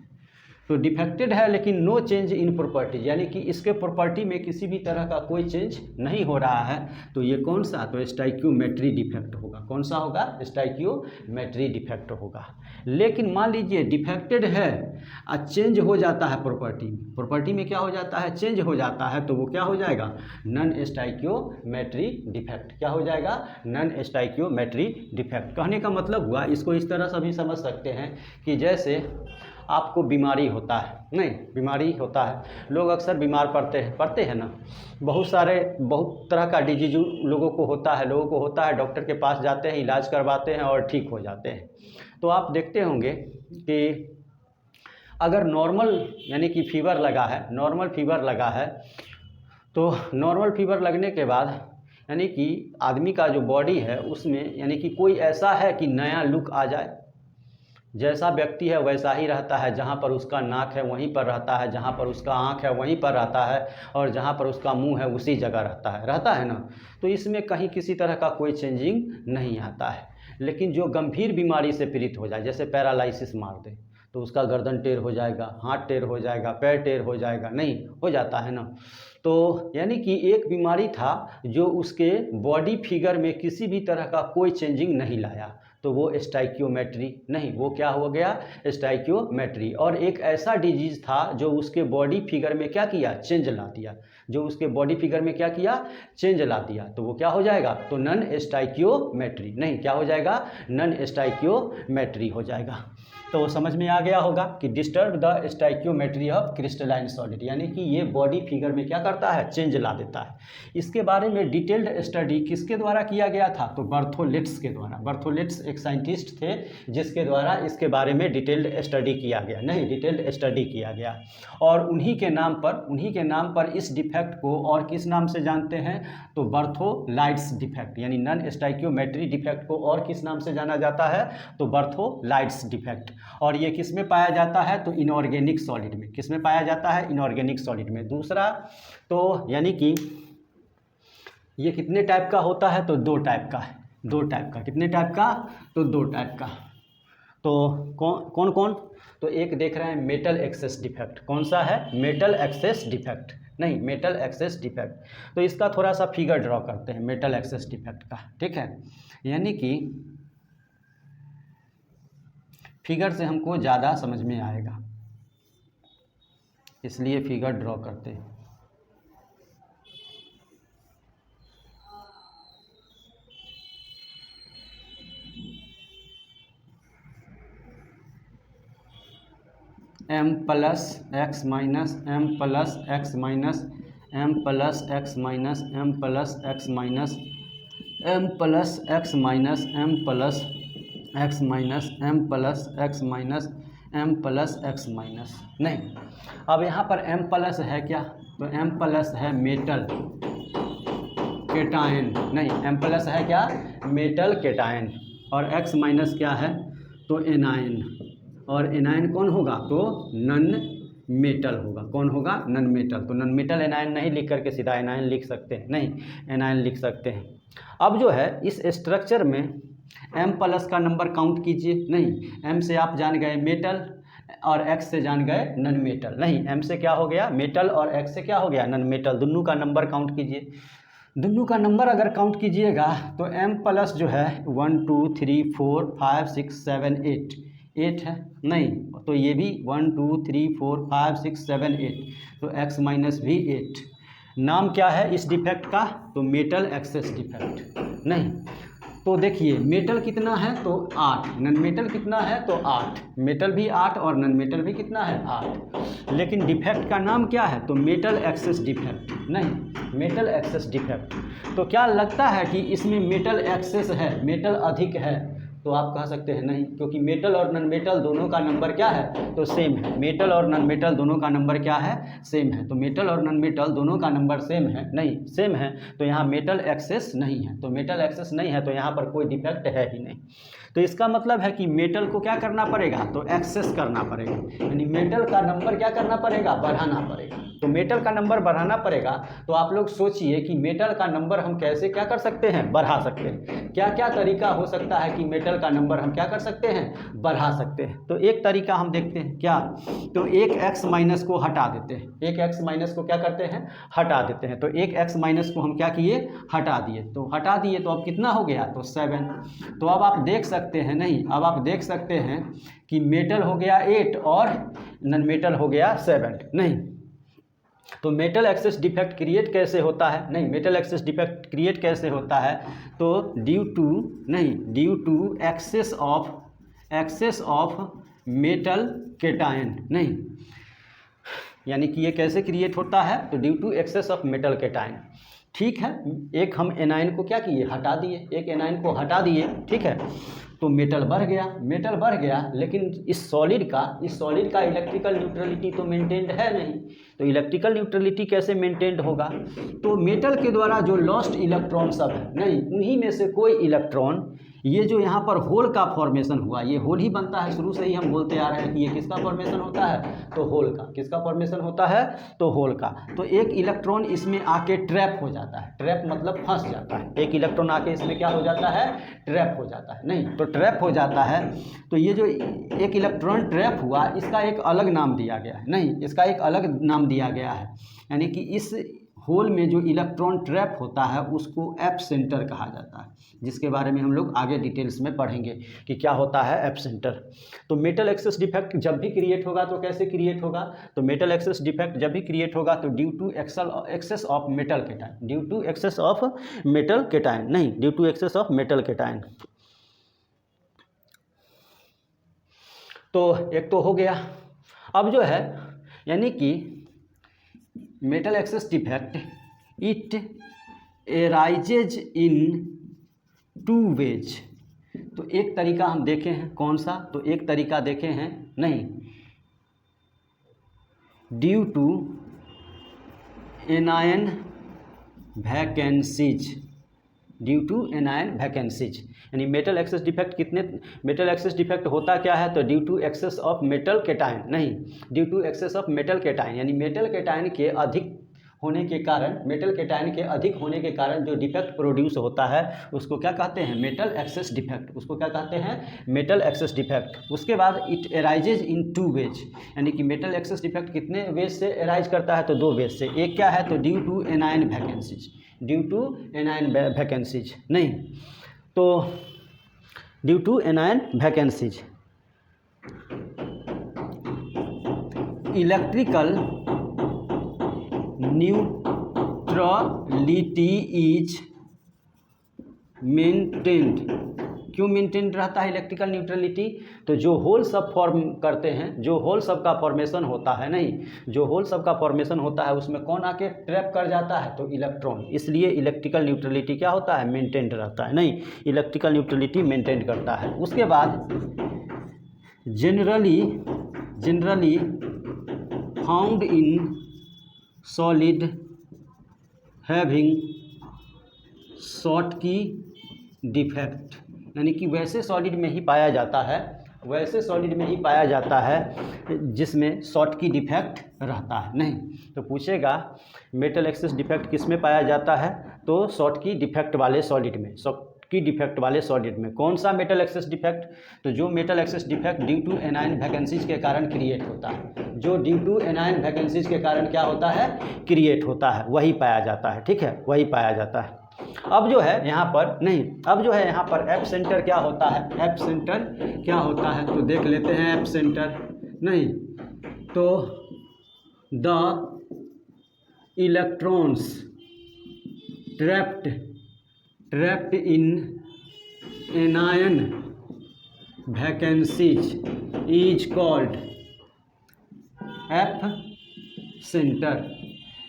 तो डिफेक्टेड है लेकिन नो चेंज इन प्रॉपर्टीज, यानी कि इसके प्रॉपर्टी में किसी भी तरह का कोई चेंज नहीं हो रहा है। तो ये कौन सा, तो स्टाइक्योमेट्री डिफेक्ट होगा। कौन सा होगा, स्टाइक्योमेट्री डिफेक्ट होगा। लेकिन मान लीजिए डिफेक्टेड है और चेंज हो जाता है प्रॉपर्टी में क्या हो जाता है, चेंज हो जाता है, तो वो क्या हो जाएगा, नॉन स्टाइक्योमेट्री डिफेक्ट। क्या हो जाएगा, नॉन स्टाइक्योमेट्री डिफेक्ट। कहने का मतलब हुआ, इसको इस तरह से भी समझ सकते हैं कि जैसे आपको बीमारी होता है, लोग अक्सर बीमार पड़ते हैं ना, बहुत तरह का डिजीज लोगों को होता है, डॉक्टर के पास जाते हैं, इलाज करवाते हैं और ठीक हो जाते हैं। तो आप देखते होंगे कि अगर नॉर्मल यानी कि नॉर्मल फीवर लगा है, तो नॉर्मल फीवर लगने के बाद यानी कि आदमी का जो बॉडी है उसमें यानी कि कोई ऐसा है कि नया लुक आ जाए, जैसा व्यक्ति है वैसा ही रहता है, जहाँ पर उसका नाक है वहीं पर रहता है, जहाँ पर उसका आँख है वहीं पर रहता है, और जहाँ पर उसका मुंह है उसी जगह रहता है ना। तो इसमें कहीं किसी तरह का कोई चेंजिंग नहीं आता है। लेकिन जो गंभीर बीमारी से पीड़ित हो जाए, जैसे पैरालिसिस मार दे, तो उसका गर्दन टेढ़ हो जाएगा, हाथ टेढ़ हो जाएगा, पैर टेढ़ हो जाएगा, नहीं हो जाता है ना। तो यानी कि एक बीमारी था जो उसके बॉडी फिगर में किसी भी तरह का कोई चेंजिंग नहीं लाया, तो वो स्टाइक्योमेट्री नहीं, वो क्या हो गया, स्टाइक्योमेट्री। और एक ऐसा डिजीज़ था जो उसके बॉडी फिगर में क्या किया, चेंज ला दिया, तो वो क्या हो जाएगा, तो नॉन स्टाइक्योमेट्री नहीं, क्या हो जाएगा, नॉन स्टाइक्योमेट्री हो जाएगा। तो समझ में आ गया होगा कि disturb the stoichiometry of crystalline solid, यानी कि ये बॉडी फिगर में क्या करता है, चेंज ला देता है। इसके बारे में डिटेल्ड स्टडी किसके द्वारा किया गया था, तो बर्थोलेट्स के द्वारा। बर्थोलेट्स एक साइंटिस्ट थे जिसके द्वारा इसके बारे में डिटेल्ड स्टडी किया गया, और उन्हीं के नाम पर इस डिफेक्ट को और किस नाम से जानते हैं, तो बर्थोलाइट्स डिफेक्ट, यानी नॉन स्टाइक्योमेट्री डिफेक्ट को और किस नाम से जाना जाता है, तो बर्थोलाइट्स डिफेक्ट। और ये किस में पाया जाता है, तो इनऑर्गेनिक सॉलिड में। किस में पाया जाता है, इनऑर्गेनिक सॉलिड में। दूसरा, तो यानी कि ये कितने टाइप का होता है, तो दो टाइप का। कितने टाइप का, तो दो टाइप का। तो कौन, तो एक देख रहे हैं मेटल एक्सेस डिफेक्ट। कौन सा है, मेटल एक्सेस डिफेक्ट। तो इसका थोड़ा सा फिगर ड्रॉ करते हैं मेटल एक्सेस डिफेक्ट का, ठीक है। यानी कि फिगर से हमको ज़्यादा समझ में आएगा, इसलिए फिगर ड्रॉ करते हैं। m plus x minus m plus x minus m plus x minus m plus x minus m plus x minus m plus x minus m plus x minus m plus x minus. नहीं, अब यहाँ पर m plus है क्या, तो m plus है metal cation. नहीं, m plus है क्या, मेटल केटायन। और x माइनस क्या है, तो एनायन। और एनायन कौन होगा, तो नॉन मेटल होगा। कौन होगा, नॉन मेटल। तो नॉन मेटल एनायन नहीं लिख करके सीधा एनायन लिख सकते हैं, नहीं एनायन लिख सकते हैं। अब जो है इस स्ट्रक्चर में m प्लस का नंबर काउंट कीजिए, नहीं, m से आप जान गए मेटल और x से जान गए नॉन मेटल, नहीं, m से क्या हो गया मेटल और x से क्या हो गया नॉन मेटल, दोनों का नंबर काउंट कीजिए। दोनों का नंबर अगर काउंट कीजिएगा तो m प्लस जो है 1 2 3 4 5 6 7 8 है, नहीं, तो ये भी 1 2 3 4 5 6 7 8, तो x माइनस भी 8। नाम क्या है इस डिफेक्ट का, तो मेटल एक्सेस डिफेक्ट, नहीं, तो देखिए मेटल कितना है तो 8, नॉन मेटल कितना है तो 8, मेटल भी 8 और नॉन मेटल भी कितना है 8, लेकिन डिफेक्ट का नाम क्या है तो मेटल एक्सेस डिफेक्ट, नहीं, मेटल एक्सेस डिफेक्ट। तो क्या लगता है कि इसमें मेटल एक्सेस है, मेटल अधिक है, तो आप कह सकते हैं नहीं, क्योंकि मेटल और नॉन मेटल दोनों का नंबर क्या है तो सेम है, मेटल और नॉन मेटल दोनों का नंबर क्या है सेम है, तो मेटल और नॉन मेटल दोनों का नंबर सेम है, नहीं सेम है, तो यहाँ मेटल एक्सेस नहीं है, तो मेटल एक्सेस नहीं है तो यहाँ पर कोई डिफेक्ट है ही नहीं। तो इसका मतलब है कि मेटल को क्या करना पड़ेगा तो एक्सेस करना पड़ेगा, यानी मेटल का नंबर क्या करना पड़ेगा बढ़ाना पड़ेगा। तो मेटल का नंबर बढ़ाना पड़ेगा, तो आप लोग सोचिए कि मेटल का नंबर हम कैसे क्या कर सकते हैं बढ़ा सकते हैं, क्या क्या तरीका हो सकता है कि मेटल का नंबर हम क्या कर सकते हैं बढ़ा सकते हैं। तो एक तरीका हम देखते हैं क्या, तो एक x माइनस को हटा देते हैं, एक x माइनस को क्या करते हैं हटा देते हैं, तो एक x माइनस को हम क्या किए हटा दिए, तो हटा दिए तो अब कितना हो गया तो 7। तो अब आप देख सकते हैं, नहीं, अब आप देख सकते हैं कि मेटल हो गया 8 और नॉन मेटल हो गया 7, नहीं, तो मेटल एक्सेस डिफेक्ट क्रिएट कैसे होता है, नहीं, मेटल एक्सेस डिफेक्ट क्रिएट कैसे होता है तो due to excess of metal cation, नहीं, यानी कि ये कैसे क्रिएट होता है तो due to excess of metal cation. ठीक है, एक हम एनायन को क्या किए हटा दिए, एक एनायन को हटा दिए, ठीक है, तो मेटल बढ़ गया, लेकिन इस सॉलिड का इलेक्ट्रिकल न्यूट्रलिटी तो मेंटेन्ड है नहीं, तो इलेक्ट्रिकल न्यूट्रलिटी कैसे मेंटेन्ड होगा, तो मेटल के द्वारा जो लॉस्ट इलेक्ट्रॉन सब है, नहीं, उन्हीं में से कोई इलेक्ट्रॉन, ये जो यहाँ पर होल का फॉर्मेशन हुआ, ये होल ही बनता है, शुरू से ही हम बोलते आ रहे हैं कि ये किसका फॉर्मेशन होता है तो होल का, किसका फॉर्मेशन होता है तो होल का। तो एक इलेक्ट्रॉन इसमें आके ट्रैप हो जाता है, ट्रैप मतलब फंस जाता है, एक इलेक्ट्रॉन आके इसमें क्या हो जाता है ट्रैप हो जाता है, नहीं, तो ट्रैप हो जाता है, तो ये जो एक इलेक्ट्रॉन ट्रैप हुआ इसका एक अलग नाम दिया गया है, नहीं, इसका एक अलग नाम दिया गया है, यानी कि इस होल में जो इलेक्ट्रॉन ट्रैप होता है उसको एप सेंटर कहा जाता है, जिसके बारे में हम लोग आगे डिटेल्स में पढ़ेंगे कि क्या होता है एप सेंटर। तो मेटल एक्सेस डिफेक्ट जब भी क्रिएट होगा तो कैसे क्रिएट होगा, तो मेटल एक्सेस डिफेक्ट जब भी क्रिएट होगा तो due to excess of metal cation, due to excess of metal cation, नहीं, due to excess of metal cation. तो एक तो हो गया, अब जो है यानी कि metal excess defect it arises in 2 ways. तो एक तरीका हम देखे हैं, कौन सा, तो एक तरीका देखे हैं, नहीं, due to anion vacancies, due to anion vacancies, यानी मेटल एक्सेस डिफेक्ट कितने, मेटल एक्सेस डिफेक्ट होता क्या है तो due to excess of metal cation, नहीं, due to excess of metal cation, यानी मेटल केटायन के अधिक होने के कारण, मेटल केटायन के अधिक होने के कारण जो डिफेक्ट प्रोड्यूस होता है उसको क्या कहते हैं मेटल एक्सेस डिफेक्ट, उसको क्या कहते हैं मेटल एक्सेस डिफेक्ट। उसके बाद इट एराइजेज इन 2 वेज, यानी कि मेटल एक्सेस डिफेक्ट कितने वेज से एराइज करता है तो 2 वेज से, एक क्या है तो due to anion vacancies, due to anion vacancies, नहीं, तो due to anion vacancies, electrical neutrality is maintained. क्यों मेंटेन्ड रहता है इलेक्ट्रिकल न्यूट्रलिटी, तो जो होल सब फॉर्म करते हैं, जो होल सब का फॉर्मेशन होता है, नहीं, जो होल सब का फॉर्मेशन होता है उसमें कौन आके ट्रैप कर जाता है तो इलेक्ट्रॉन, इसलिए इलेक्ट्रिकल न्यूट्रलिटी क्या होता है मेंटेन्ड रहता है, नहीं, इलेक्ट्रिकल न्यूट्रलिटी मेंटेन करता है। उसके बाद generally found in solid having Schottky defect, यानी कि वैसे सॉलिड में ही पाया जाता है, वैसे सॉलिड में ही पाया जाता है जिसमें शॉटकी डिफेक्ट रहता है, नहीं, तो पूछेगा मेटल एक्सेस डिफेक्ट किस में पाया जाता है तो शॉटकी डिफेक्ट वाले सॉलिड में, की डिफेक्ट वाले सॉलिड में। कौन सा मेटल एक्सेस डिफेक्ट? तो जो metal excess defect due to anion vacancies के कारण क्रिएट होता है, जो ड्यू टू एनायन वैकेंसीज के कारण क्या होता है, क्रिएट होता है, वही पाया जाता है। ठीक है, वही पाया जाता है। अब जो है यहाँ पर नहीं, अब जो है यहाँ पर एफ सेंटर क्या होता है, एफ सेंटर क्या होता है, तो देख लेते हैं एफ सेंटर। नहीं तो the electrons trapped in anion vacancies is called F center।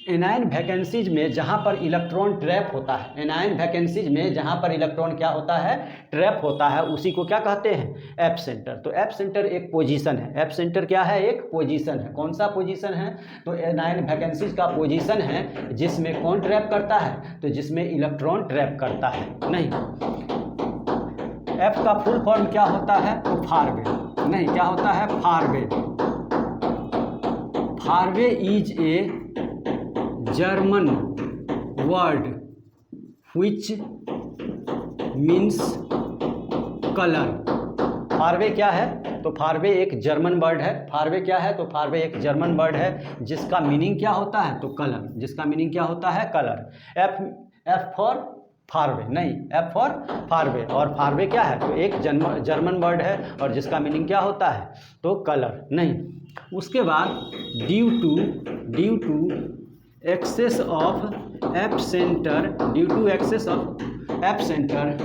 Anion vacancies में जहाँ पर इलेक्ट्रॉन ट्रैप होता है, एनायन वैकेंसीज में जहाँ पर इलेक्ट्रॉन क्या होता है, ट्रैप होता है, उसी को क्या कहते हैं, एफ सेंटर। तो एफ सेंटर एक पोजीशन है, एफ सेंटर क्या है, एक पोजीशन है। कौन सा पोजीशन है, तो एनायन वैकेंसीज का पोजीशन है जिसमें कौन ट्रैप करता है, तो जिसमें इलेक्ट्रॉन ट्रैप करता है। नहीं, एफ का फुल फॉर्म क्या होता है, तो फारवे। नहीं, क्या होता है, Farbe. Farbe is a German word which means color। Farbe क्या है, तो फारवे एक जर्मन वर्ड है। फारवे क्या है, तो फारवे एक जर्मन वर्ड है जिसका मीनिंग क्या होता है, तो कलर। जिसका मीनिंग क्या होता है, कलर। एफ फॉर फारवे, नहीं, एफ फॉर फारवे। और फारवे क्या है, तो एक जर्मन वर्ड है और जिसका मीनिंग क्या होता है, तो कलर। नहीं, उसके बाद due to excess of F centre, due to excess of F centre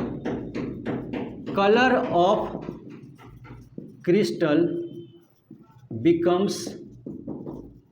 colour of crystal becomes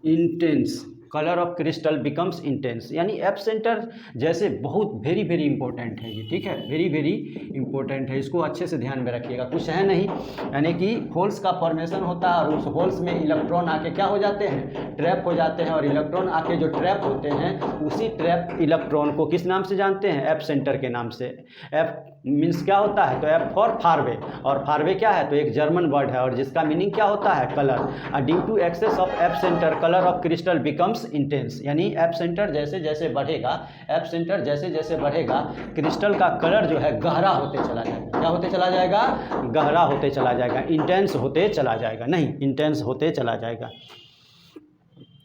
intense. Colour of crystal becomes intense, यानी एफ सेंटर जैसे बहुत वेरी वेरी इंपॉर्टेंट है ये। ठीक है, वेरी वेरी इंपॉर्टेंट है, इसको अच्छे से ध्यान में रखिएगा। कुछ है नहीं, यानी कि होल्स का फॉर्मेशन होता है और उस होल्स में इलेक्ट्रॉन आके क्या हो जाते हैं, ट्रैप हो जाते हैं। और इलेक्ट्रॉन आके जो ट्रैप होते हैं, उसी ट्रैप इलेक्ट्रॉन को किस नाम से जानते हैं, एफ सेंटर के नाम से। एफ मीन्स क्या होता है, तो एफ फॉर फारवे। और फारवे क्या है, तो एक जर्मन वर्ड है और जिसका मीनिंग क्या होता है, colour. Due to excess of F centre colour of crystal becomes intense, यानी एफ सेंटर जैसे जैसे बढ़ेगा, एफ सेंटर जैसे जैसे बढ़ेगा, क्रिस्टल का कलर जो है गहरा होते चला जाएगा। क्या होते चला जाएगा, गहरा होते चला जाएगा, इंटेंस होते चला जाएगा। नहीं, इंटेंस होते चला जाएगा।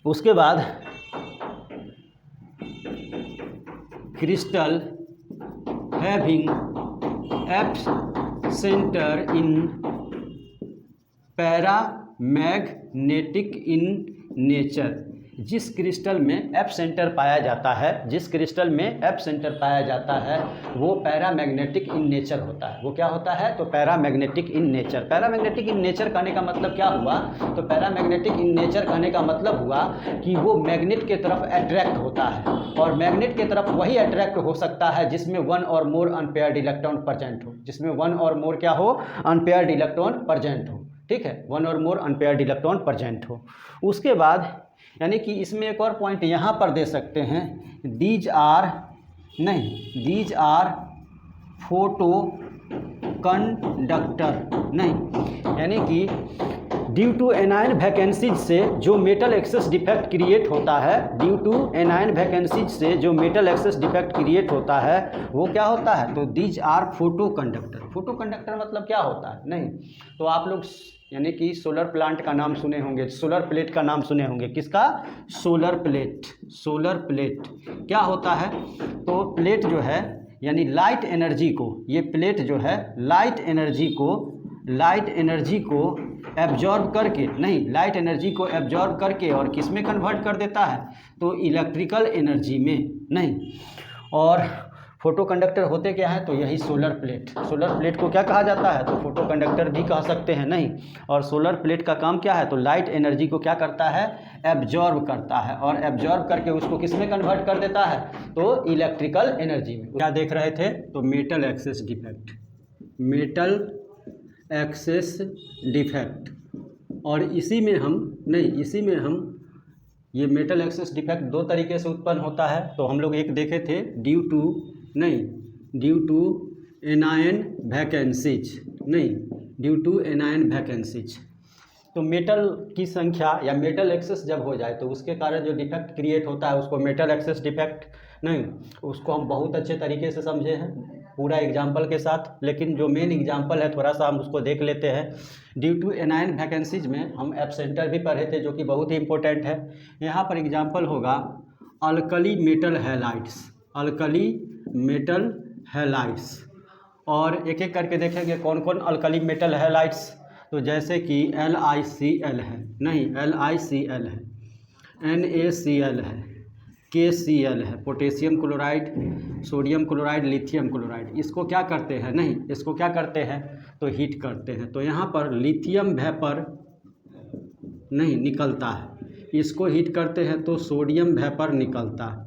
उसके बाद crystal having F centre in paramagnetic in nature. जिस क्रिस्टल में एफ सेंटर पाया जाता है, जिस क्रिस्टल में एफ सेंटर पाया जाता है, वो पैरामैग्नेटिक इन नेचर होता है। वो क्या होता है, तो paramagnetic in nature. Paramagnetic in nature कहने का मतलब क्या हुआ, तो पैरामैग्नेटिक इन नेचर कहने का मतलब हुआ कि वो मैग्नेट के तरफ अट्रैक्ट होता है। और मैग्नेट के तरफ वही अट्रैक्ट हो सकता है जिसमें वन और मोर अनपेयर्ड इलेक्ट्रॉन प्रेजेंट हो, जिसमें वन और मोर क्या हो, अनपेयर्ड इलेक्ट्रॉन प्रेजेंट हो। ठीक है, वन और मोर अनपेयर्ड इलेक्ट्रॉन प्रेजेंट हो। उसके बाद यानी कि इसमें एक और पॉइंट यहाँ पर दे सकते हैं, दीज आर फोटो कंडक्टर। नहीं, यानी कि ड्यू टू एनायन वैकेंसीज से जो मेटल एक्सेस डिफेक्ट क्रिएट होता है, ड्यू टू एनायन वैकेंसीज से जो मेटल एक्सेस डिफेक्ट क्रिएट होता है, वो क्या होता है, तो these are photo conductor. Photo conductor मतलब क्या होता है, नहीं, तो आप लोग यानी कि सोलर प्लांट का नाम सुने होंगे, सोलर प्लेट का नाम सुने होंगे। किसका, सोलर प्लेट। सोलर प्लेट क्या होता है, तो प्लेट जो है यानी लाइट एनर्जी को, ये प्लेट जो है लाइट एनर्जी को एब्जॉर्ब करके, नहीं, लाइट एनर्जी को एब्जॉर्ब करके और किस में कन्वर्ट कर देता है, तो इलेक्ट्रिकल एनर्जी में। नहीं, और फोटो कंडक्टर होते क्या है, तो यही सोलर प्लेट। सोलर प्लेट को क्या कहा जाता है, तो फोटो कंडक्टर भी कह सकते हैं। नहीं, और सोलर प्लेट का काम क्या है, तो लाइट एनर्जी को क्या करता है, एब्जॉर्ब करता है और एब्जॉर्ब करके उसको किस में कन्वर्ट कर देता है, तो इलेक्ट्रिकल एनर्जी में। क्या देख रहे थे, तो metal excess defect, metal excess defect. और इसी में हम ये मेटल एक्सेस डिफेक्ट दो तरीके से उत्पन्न होता है। तो हम लोग एक देखे थे, ड्यू टू एनायन वैकेंसीज। तो मेटल की संख्या या मेटल एक्सेस जब हो जाए तो उसके कारण जो डिफेक्ट क्रिएट होता है उसको मेटल एक्सेस डिफेक्ट, नहीं, उसको हम बहुत अच्छे तरीके से समझे हैं। पूरा एग्जाम्पल के साथ, लेकिन जो मेन एग्जाम्पल है थोड़ा सा हम उसको देख लेते हैं। ड्यू टू एनायन वैकेंसीज में हम एब्सेंटर भी पढ़े थे, जो कि बहुत ही इंपॉर्टेंट है। यहाँ पर एग्जाम्पल होगा alkali metal halides, alkali metal halides. और एक एक करके देखेंगे कौन कौन अल्कली मेटल हैलाइड्स। तो जैसे कि LiCl है, नहीं LiCl है, NaCl है, KCl है, potassium chloride, sodium chloride, lithium chloride. इसको क्या करते हैं, नहीं इसको क्या करते हैं तो हीट करते हैं। तो यहाँ पर लिथियम वेपर नहीं निकलता है, इसको हीट करते हैं तो सोडियम वेपर निकलता है,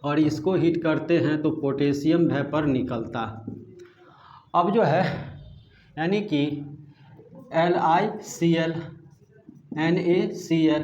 और इसको हीट करते हैं तो पोटेशियम वेपर निकलता है। अब जो है यानी कि LiCl, NaCl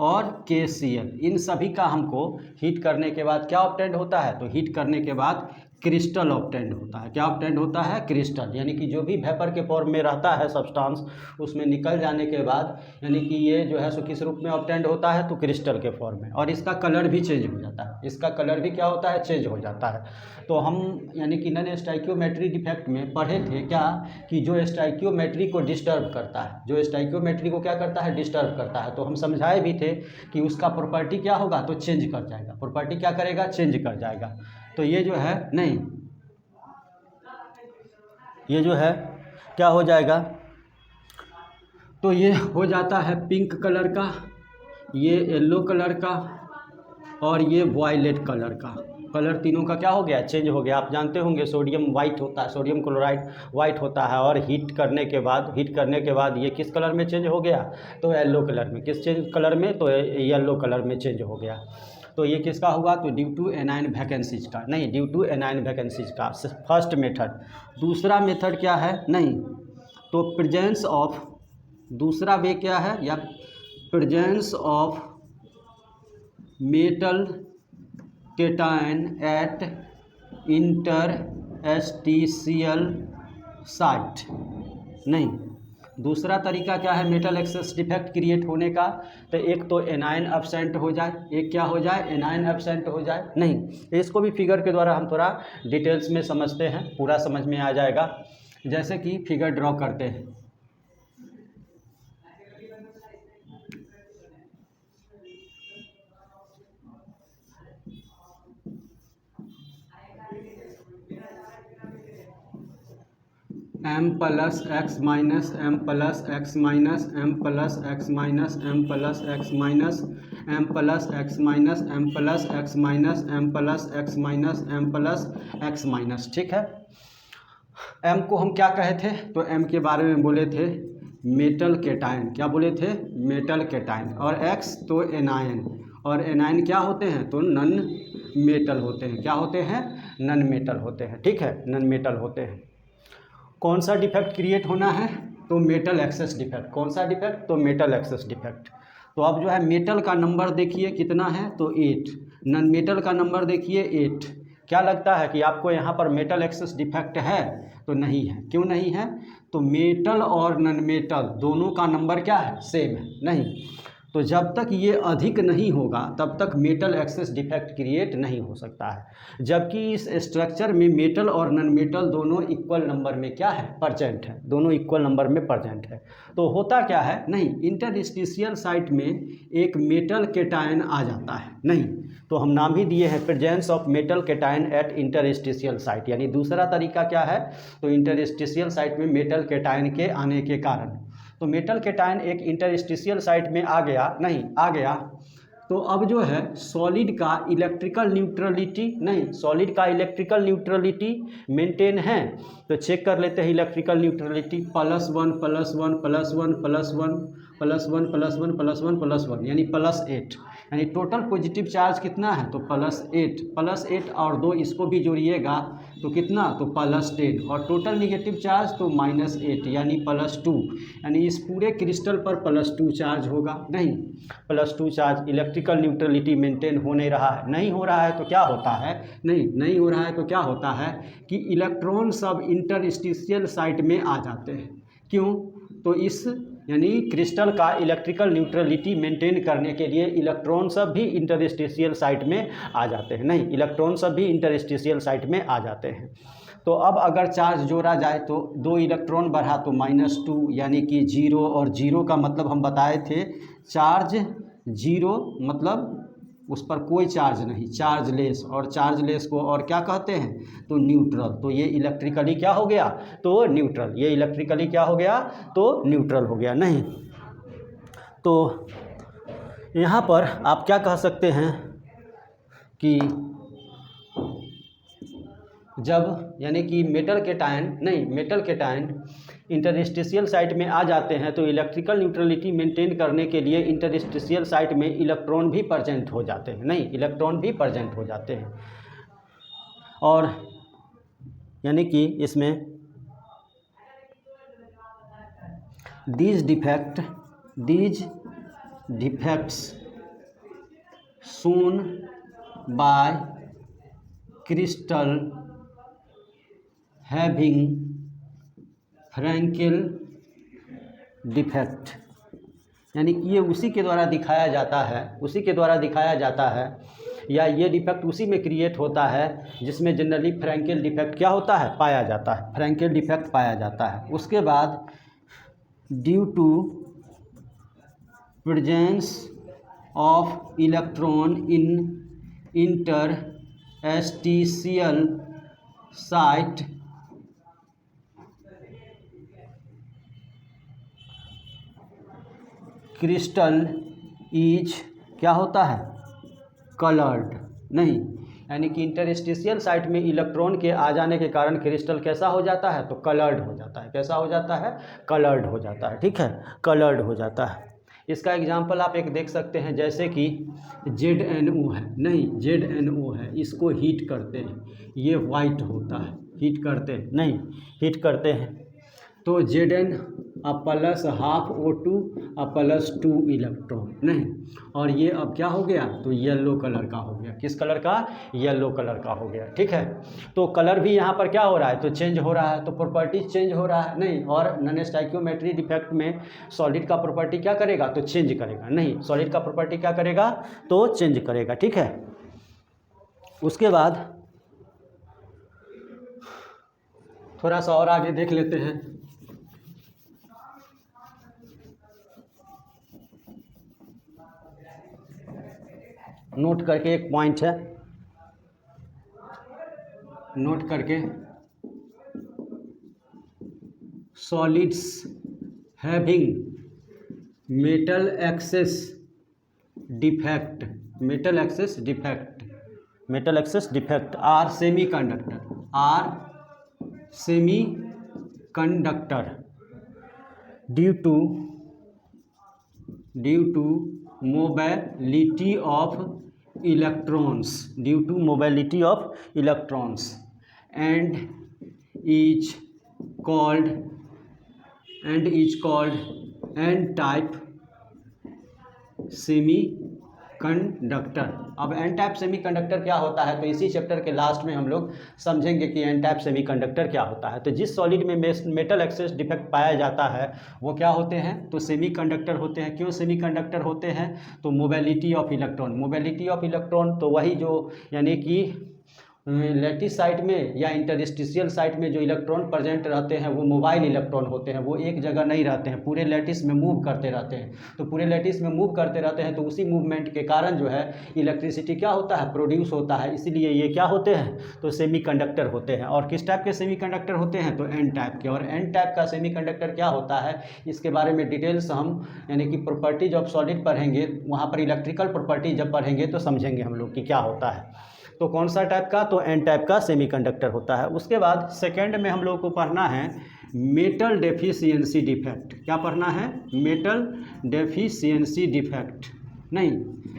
और KCl, इन सभी का हमको हीट करने के बाद क्या ऑब्टेंड होता है, तो हीट करने के बाद क्रिस्टल ऑब्टेंड होता है। क्या ऑब्टेंड होता है, क्रिस्टल। यानी कि जो भी वेपर के फॉर्म में रहता है सब्सटेंस, उसमें निकल जाने के बाद यानी कि ये जो है सो किस रूप में ऑब्टेंड होता है, तो क्रिस्टल के फॉर्म में। और इसका कलर भी चेंज हो जाता है, इसका कलर भी क्या होता है, चेंज हो जाता है। तो हम यानी कि नॉन स्टोइकियोमेट्री डिफेक्ट में पढ़े थे क्या, कि जो स्टोइकियोमेट्री को डिस्टर्ब करता है, जो स्टोइकियोमेट्री को क्या करता है, डिस्टर्ब करता है। तो हम समझाए भी थे कि उसका प्रॉपर्टी क्या होगा, तो चेंज कर जाएगा। प्रॉपर्टी क्या करेगा, चेंज कर जाएगा। तो ये जो है नहीं, ये जो है क्या हो जाएगा, तो ये हो जाता है पिंक कलर का, ये येलो कलर का, और ये वायलेट कलर का। कलर तीनों का क्या हो गया, चेंज हो गया। आप जानते होंगे सोडियम वाइट होता है, सोडियम क्लोराइड वाइट होता है, और हीट करने के बाद ये किस कलर में चेंज हो गया, तो येलो कलर में। किस कलर में, तो येलो कलर में चेंज हो गया। तो ये किसका हुआ, तो ड्यू टू एनायन वैकेंसीज का, नहीं ड्यू टू एनायन वैकेंसीज का फर्स्ट मेथड। दूसरा मेथड क्या है, नहीं तो प्रेजेंस ऑफ, दूसरा वे क्या है, या presence of metal cation at interstitial site. नहीं, दूसरा तरीका क्या है मेटल एक्सेस डिफेक्ट क्रिएट होने का, तो एक तो एनायन एब्सेंट हो जाए, एक क्या हो जाए, एनायन एब्सेंट हो जाए। नहीं, इसको भी फिगर के द्वारा हम थोड़ा डिटेल्स में समझते हैं, पूरा समझ में आ जाएगा। जैसे कि फिगर ड्रॉ करते हैं, m plus x minus m plus x minus m plus x minus m plus x minus m plus x minus m plus x minus m plus x minus m plus x minus. ठीक है, m को हम क्या कहे थे, तो m के बारे में बोले थे मेटल केटायन। क्या बोले थे, मेटल केटायन। और x तो एनायन, और एनायन क्या होते हैं, तो नन मेटल होते हैं। क्या होते हैं, नन मेटल होते हैं। ठीक है, नन मेटल होते हैं। कौन सा डिफेक्ट क्रिएट होना है, तो मेटल एक्सेस डिफेक्ट। कौन सा डिफेक्ट, तो मेटल एक्सेस डिफेक्ट। तो अब जो है मेटल का नंबर देखिए कितना है, तो 8। नन मेटल का नंबर देखिए 8। क्या लगता है कि आपको यहाँ पर मेटल एक्सेस डिफेक्ट है, तो नहीं है। क्यों नहीं है, तो मेटल और नन मेटल दोनों का नंबर क्या है, सेम है। नहीं, तो जब तक ये अधिक नहीं होगा तब तक मेटल एक्सेस डिफेक्ट क्रिएट नहीं हो सकता है। जबकि इस स्ट्रक्चर में मेटल और नॉन मेटल दोनों इक्वल नंबर में क्या है, प्रेजेंट है, दोनों इक्वल नंबर में प्रेजेंट है। तो होता क्या है, नहीं इंटरस्टिशियल साइट में एक मेटल केटायन आ जाता है। नहीं, तो हम नाम ही दिए हैं presence of metal cation at interstitial site. यानी दूसरा तरीका क्या है, तो इंटरस्टिशियल साइट में मेटल केटायन के आने के कारण, तो मेटल केटायन एक इंटरस्टिशियल साइट में आ गया, तो अब जो है सॉलिड का इलेक्ट्रिकल न्यूट्रलिटी, नहीं सॉलिड का इलेक्ट्रिकल न्यूट्रलिटी मेंटेन है। तो चेक कर लेते हैं इलेक्ट्रिकल न्यूट्रलिटी, +1 +1 +1 +1 +1 +1 +1 +1 यानी +8। यानी टोटल पॉजिटिव चार्ज कितना है, तो +8 और 2 इसको भी जोड़िएगा तो कितना, तो +10, और टोटल निगेटिव चार्ज तो -8 यानी +2। यानी इस पूरे क्रिस्टल पर +2 चार्ज होगा। नहीं, +2 चार्ज, इलेक्ट्रिकल न्यूट्रलिटी मेंटेन हो नहीं रहा है। नहीं हो रहा है तो क्या होता है, नहीं हो रहा है तो क्या होता है कि इलेक्ट्रॉन सब इंटरस्टिशियल साइट में आ जाते हैं। क्यों, तो इस यानी क्रिस्टल का इलेक्ट्रिकल न्यूट्रलिटी मेंटेन करने के लिए इलेक्ट्रॉन सब भी इंटरस्टिशियल साइट में आ जाते हैं। नहीं, इलेक्ट्रॉन सब भी इंटरस्टिशियल साइट में आ जाते हैं। तो अब अगर चार्ज जोड़ा जाए तो 2 इलेक्ट्रॉन बढ़ा तो -2 यानी कि 0, और 0 का मतलब हम बताए थे चार्ज 0 मतलब उस पर कोई चार्ज नहीं, चार्जलेस, और चार्जलेस को और क्या कहते हैं तो न्यूट्रल। तो ये इलेक्ट्रिकली क्या हो गया तो न्यूट्रल, ये इलेक्ट्रिकली क्या हो गया तो न्यूट्रल हो गया। नहीं, तो यहाँ पर आप क्या कह सकते हैं कि जब यानी कि मेटल के टाइन इंटरस्टिशियल साइट में आ जाते हैं तो इलेक्ट्रिकल न्यूट्रलिटी मेंटेन करने के लिए इंटरस्टिशियल साइट में इलेक्ट्रॉन भी प्रेजेंट हो जाते हैं। नहीं, इलेक्ट्रॉन भी प्रेजेंट हो जाते हैं, और यानी कि इसमें these defects shown by crystal having Frenkel defect, यानी कि ये उसी के द्वारा दिखाया जाता है, या ये डिफेक्ट उसी में क्रिएट होता है जिसमें जनरली फ्रैंकेल डिफेक्ट क्या होता है पाया जाता है, फ्रैंकेल डिफेक्ट पाया जाता है। उसके बाद due to presence of electron in interstitial site crystal is क्या होता है कलर्ड। नहीं, यानी कि इंटरस्टिशियल साइट में इलेक्ट्रॉन के आ जाने के कारण क्रिस्टल कैसा हो जाता है तो कलर्ड हो जाता है। कैसा हो जाता है कलर्ड हो जाता है। ठीक है, कलर्ड हो जाता है। इसका एग्जांपल आप एक देख सकते हैं, जैसे कि ZnO है, नहीं ZnO है, इसको हीट करते हैं, ये वाइट होता है, हीट करते हैं, नहीं हीट करते हैं तो Zn +½ O2 +2 इलेक्ट्रॉन, नहीं, और ये अब क्या हो गया तो येलो कलर का हो गया। किस कलर का येलो कलर का हो गया। ठीक है, तो कलर भी यहाँ पर क्या हो रहा है तो चेंज हो रहा है, तो प्रॉपर्टीज चेंज हो रहा है। नहीं, और नॉन स्टोइकियोमेट्री डिफेक्ट में सॉलिड का प्रॉपर्टी क्या करेगा तो चेंज करेगा। नहीं, सॉलिड का प्रॉपर्टी क्या करेगा तो चेंज करेगा। ठीक है, उसके बाद थोड़ा सा और आगे देख लेते हैं। नोट करके एक पॉइंट है, नोट करके solids having metal excess defect are semiconductor due to mobility of electrons and is called n-type semiconductor. अब एन टाइप सेमीकंडक्टर क्या होता है तो इसी चैप्टर के लास्ट में हम लोग समझेंगे कि एन टाइप सेमीकंडक्टर क्या होता है। तो जिस सॉलिड में मेटल एक्सेस डिफेक्ट पाया जाता है वो क्या होते हैं तो सेमीकंडक्टर होते हैं। क्यों सेमीकंडक्टर होते हैं तो मोबिलिटी ऑफ इलेक्ट्रॉन तो वही जो यानी कि लैटिस साइट में या इंटरस्टिशियल साइट में जो इलेक्ट्रॉन प्रेजेंट रहते हैं वो मोबाइल इलेक्ट्रॉन होते हैं, वो एक जगह नहीं रहते हैं, पूरे लैटिस में मूव करते रहते हैं। तो पूरे लैटिस में मूव करते रहते हैं तो उसी मूवमेंट के कारण जो है इलेक्ट्रिसिटी क्या होता है प्रोड्यूस होता है, इसीलिए ये क्या होते हैं तो सेमीकंडक्टर होते हैं। और किस टाइप के सेमीकंडक्टर होते हैं तो एन टाइप के। और एन टाइप का सेमीकंडक्टर क्या होता है इसके बारे में डिटेल्स हम यानी कि प्रॉपर्टीज ऑफ सॉलिड पढ़ेंगे, वहाँ पर इलेक्ट्रिकल प्रॉपर्टी जब पढ़ेंगे तो समझेंगे हम लोग कि क्या होता है। तो कौन सा टाइप का तो एन टाइप का सेमीकंडक्टर होता है। उसके बाद सेकंड में हम लोग को पढ़ना है मेटल डेफिशिएंसी डिफेक्ट। क्या पढ़ना है मेटल डेफिशिएंसी डिफेक्ट। नहीं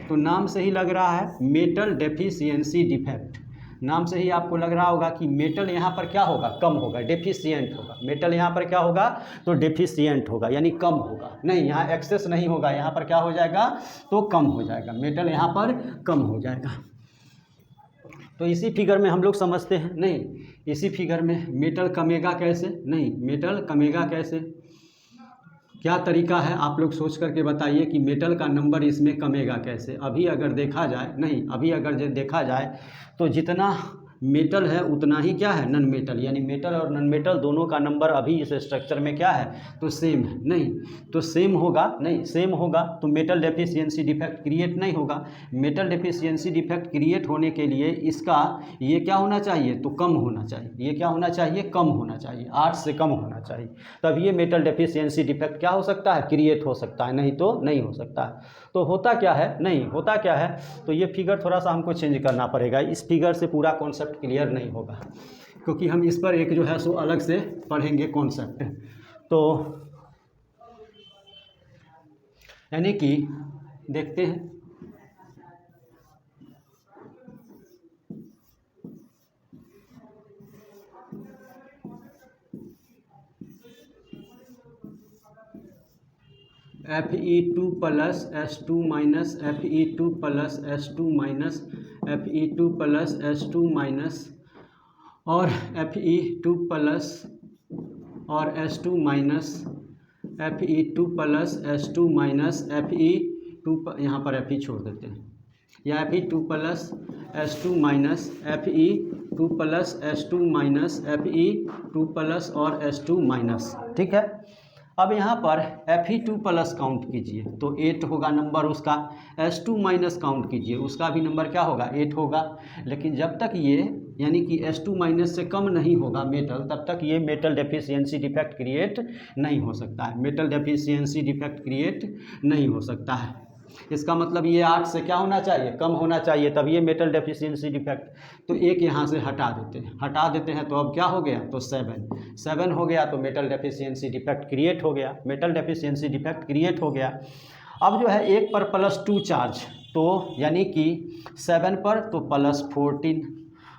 तो नाम से ही लग रहा है मेटल डेफिशिएंसी डिफेक्ट, नाम से ही आपको लग रहा होगा कि मेटल यहाँ पर क्या होगा कम होगा, डेफिशिएंट होगा। मेटल यहाँ पर क्या होगा तो डेफिशिएंट होगा यानी कम होगा। नहीं, यहाँ एक्सेस नहीं होगा, यहाँ पर क्या हो जाएगा तो कम हो जाएगा, मेटल यहाँ पर कम हो जाएगा। तो इसी फिगर में हम लोग समझते हैं, नहीं इसी फिगर में मेटल कमेगा कैसे, नहीं मेटल कमेगा कैसे क्या तरीका है, आप लोग सोच करके बताइए कि मेटल का नंबर इसमें कमेगा कैसे। अभी अगर देखा जाए, नहीं अभी अगर जो देखा जाए तो जितना मेटल है उतना ही क्या है, नॉन मेटल, यानी मेटल और नॉन मेटल दोनों का नंबर अभी इस स्ट्रक्चर में क्या है, तो सेम है। नहीं तो सेम होगा, नहीं सेम होगा तो मेटल डेफिशिएंसी डिफेक्ट क्रिएट नहीं होगा। मेटल डेफिशिएंसी डिफेक्ट क्रिएट होने के लिए इसका ये क्या होना चाहिए, तो कम होना चाहिए। ये क्या होना चाहिए, कम होना चाहिए, 8 से कम होना चाहिए, तब ये मेटल डेफिशिएंसी डिफेक्ट क्या हो सकता है, क्रिएट हो सकता है, नहीं तो नहीं हो सकता है। तो होता क्या है, नहीं होता क्या है, तो ये फिगर थोड़ा सा हमको चेंज करना पड़ेगा, इस फिगर से पूरा कॉन्सेप्ट क्लियर नहीं होगा, क्योंकि हम इस पर एक जो है सो अलग से पढ़ेंगे कॉन्सेप्ट। तो यानी कि देखते हैं, Fe2 plus S2 minus Fe2 plus S2 minus Fe2 plus S2 minus और Fe2 प्लस और S2 minus Fe2 plus S2 minus Fe2 यहाँ पर Fe छोड़ देते हैं, या Fe2 plus S2 minus Fe2 plus S2 minus Fe2 plus और S2 minus, ठीक है। अब यहाँ पर Fe2 प्लस काउंट कीजिए तो 8 होगा नंबर उसका, S2 माइनस काउंट कीजिए उसका भी नंबर क्या होगा, 8 होगा। लेकिन जब तक ये यानी कि S2 माइनस से कम नहीं होगा मेटल, तब तक ये मेटल डेफिशिएंसी डिफेक्ट क्रिएट नहीं हो सकता है, मेटल डेफिशिएंसी डिफेक्ट क्रिएट नहीं हो सकता है। इसका मतलब ये 8 से क्या होना चाहिए, कम होना चाहिए, तब ये मेटल डेफिशिएंसी डिफेक्ट। तो एक यहाँ से हटा देते हैं तो अब क्या हो गया, तो 7 हो गया, तो मेटल डेफिशिएंसी डिफेक्ट क्रिएट हो गया, मेटल डेफिशिएंसी डिफेक्ट क्रिएट हो गया। अब जो है 1 पर +2 चार्ज, तो यानी कि 7 पर तो +14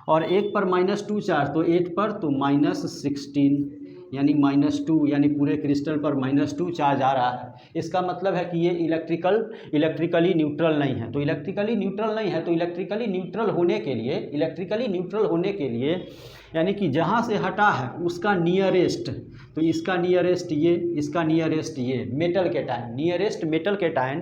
और 1 पर -2 चार्ज तो 8 पर तो -16 यानी -2, यानी पूरे क्रिस्टल पर -2 चार्ज आ रहा है। इसका मतलब है कि ये इलेक्ट्रिकली न्यूट्रल नहीं है। तो इलेक्ट्रिकली न्यूट्रल नहीं है तो इलेक्ट्रिकली न्यूट्रल होने के लिए यानी कि जहाँ से हटा है उसका नियरेस्ट, तो इसका नियरेस्ट ये, इसका नियरेस्ट ये metal cation, nearest metal cation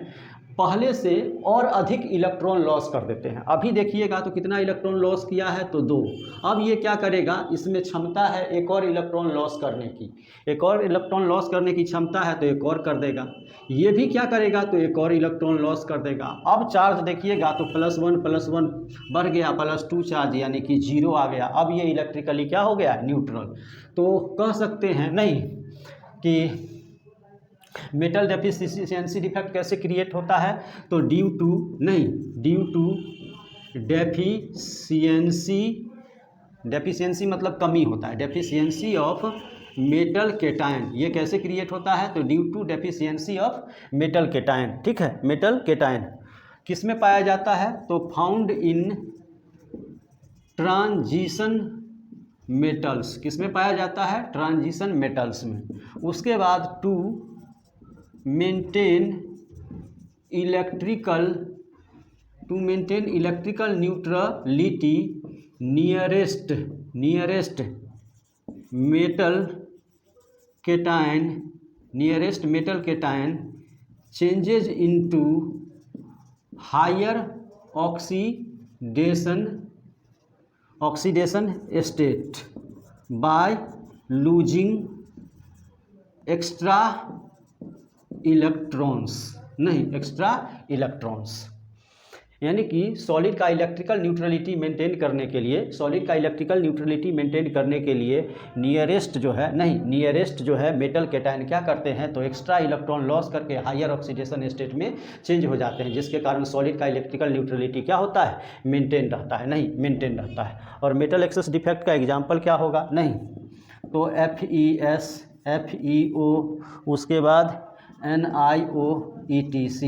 पहले से और अधिक इलेक्ट्रॉन लॉस कर देते हैं। अभी देखिएगा तो कितना इलेक्ट्रॉन लॉस किया है, तो 2। अब ये क्या करेगा, इसमें क्षमता है एक और इलेक्ट्रॉन लॉस करने की, एक और इलेक्ट्रॉन लॉस करने की क्षमता है, तो एक और कर देगा। ये भी क्या करेगा, तो एक और इलेक्ट्रॉन लॉस कर देगा। अब चार्ज देखिएगा तो +1 बढ़ गया, +2 चार्ज यानी कि 0 आ गया। अब ये इलेक्ट्रिकली क्या हो गया, न्यूट्रल। तो कह सकते हैं नहीं कि मेटल डेफिशिएंसी डिफेक्ट कैसे क्रिएट होता है, तो ड्यू टू डेफिशिएंसी मतलब कमी होता है, डेफिशिएंसी ऑफ मेटल कैटायन। ये कैसे क्रिएट होता है, तो due to deficiency of metal cation, ठीक है। मेटल कैटायन किस में पाया जाता है, तो फाउंड इन ट्रांजिशन मेटल्स, किस में पाया जाता है, ट्रांजिशन मेटल्स में। उसके बाद to maintain electrical neutrality nearest metal cation changes into higher oxidation state by losing extra electrons, यानी कि सॉलिड का इलेक्ट्रिकल न्यूट्रलिटी मेंटेन करने के लिए नियरेस्ट जो है मेटल कैटायन क्या करते हैं, तो एक्स्ट्रा इलेक्ट्रॉन लॉस करके हायर ऑक्सीडेशन स्टेट में चेंज हो जाते हैं, जिसके कारण सॉलिड का इलेक्ट्रिकल न्यूट्रलिटी क्या होता है, मेंटेन रहता है। और मेटल एक्सेस डिफेक्ट का एग्जाम्पल क्या होगा, नहीं तो FeO, उसके बाद NiOETC।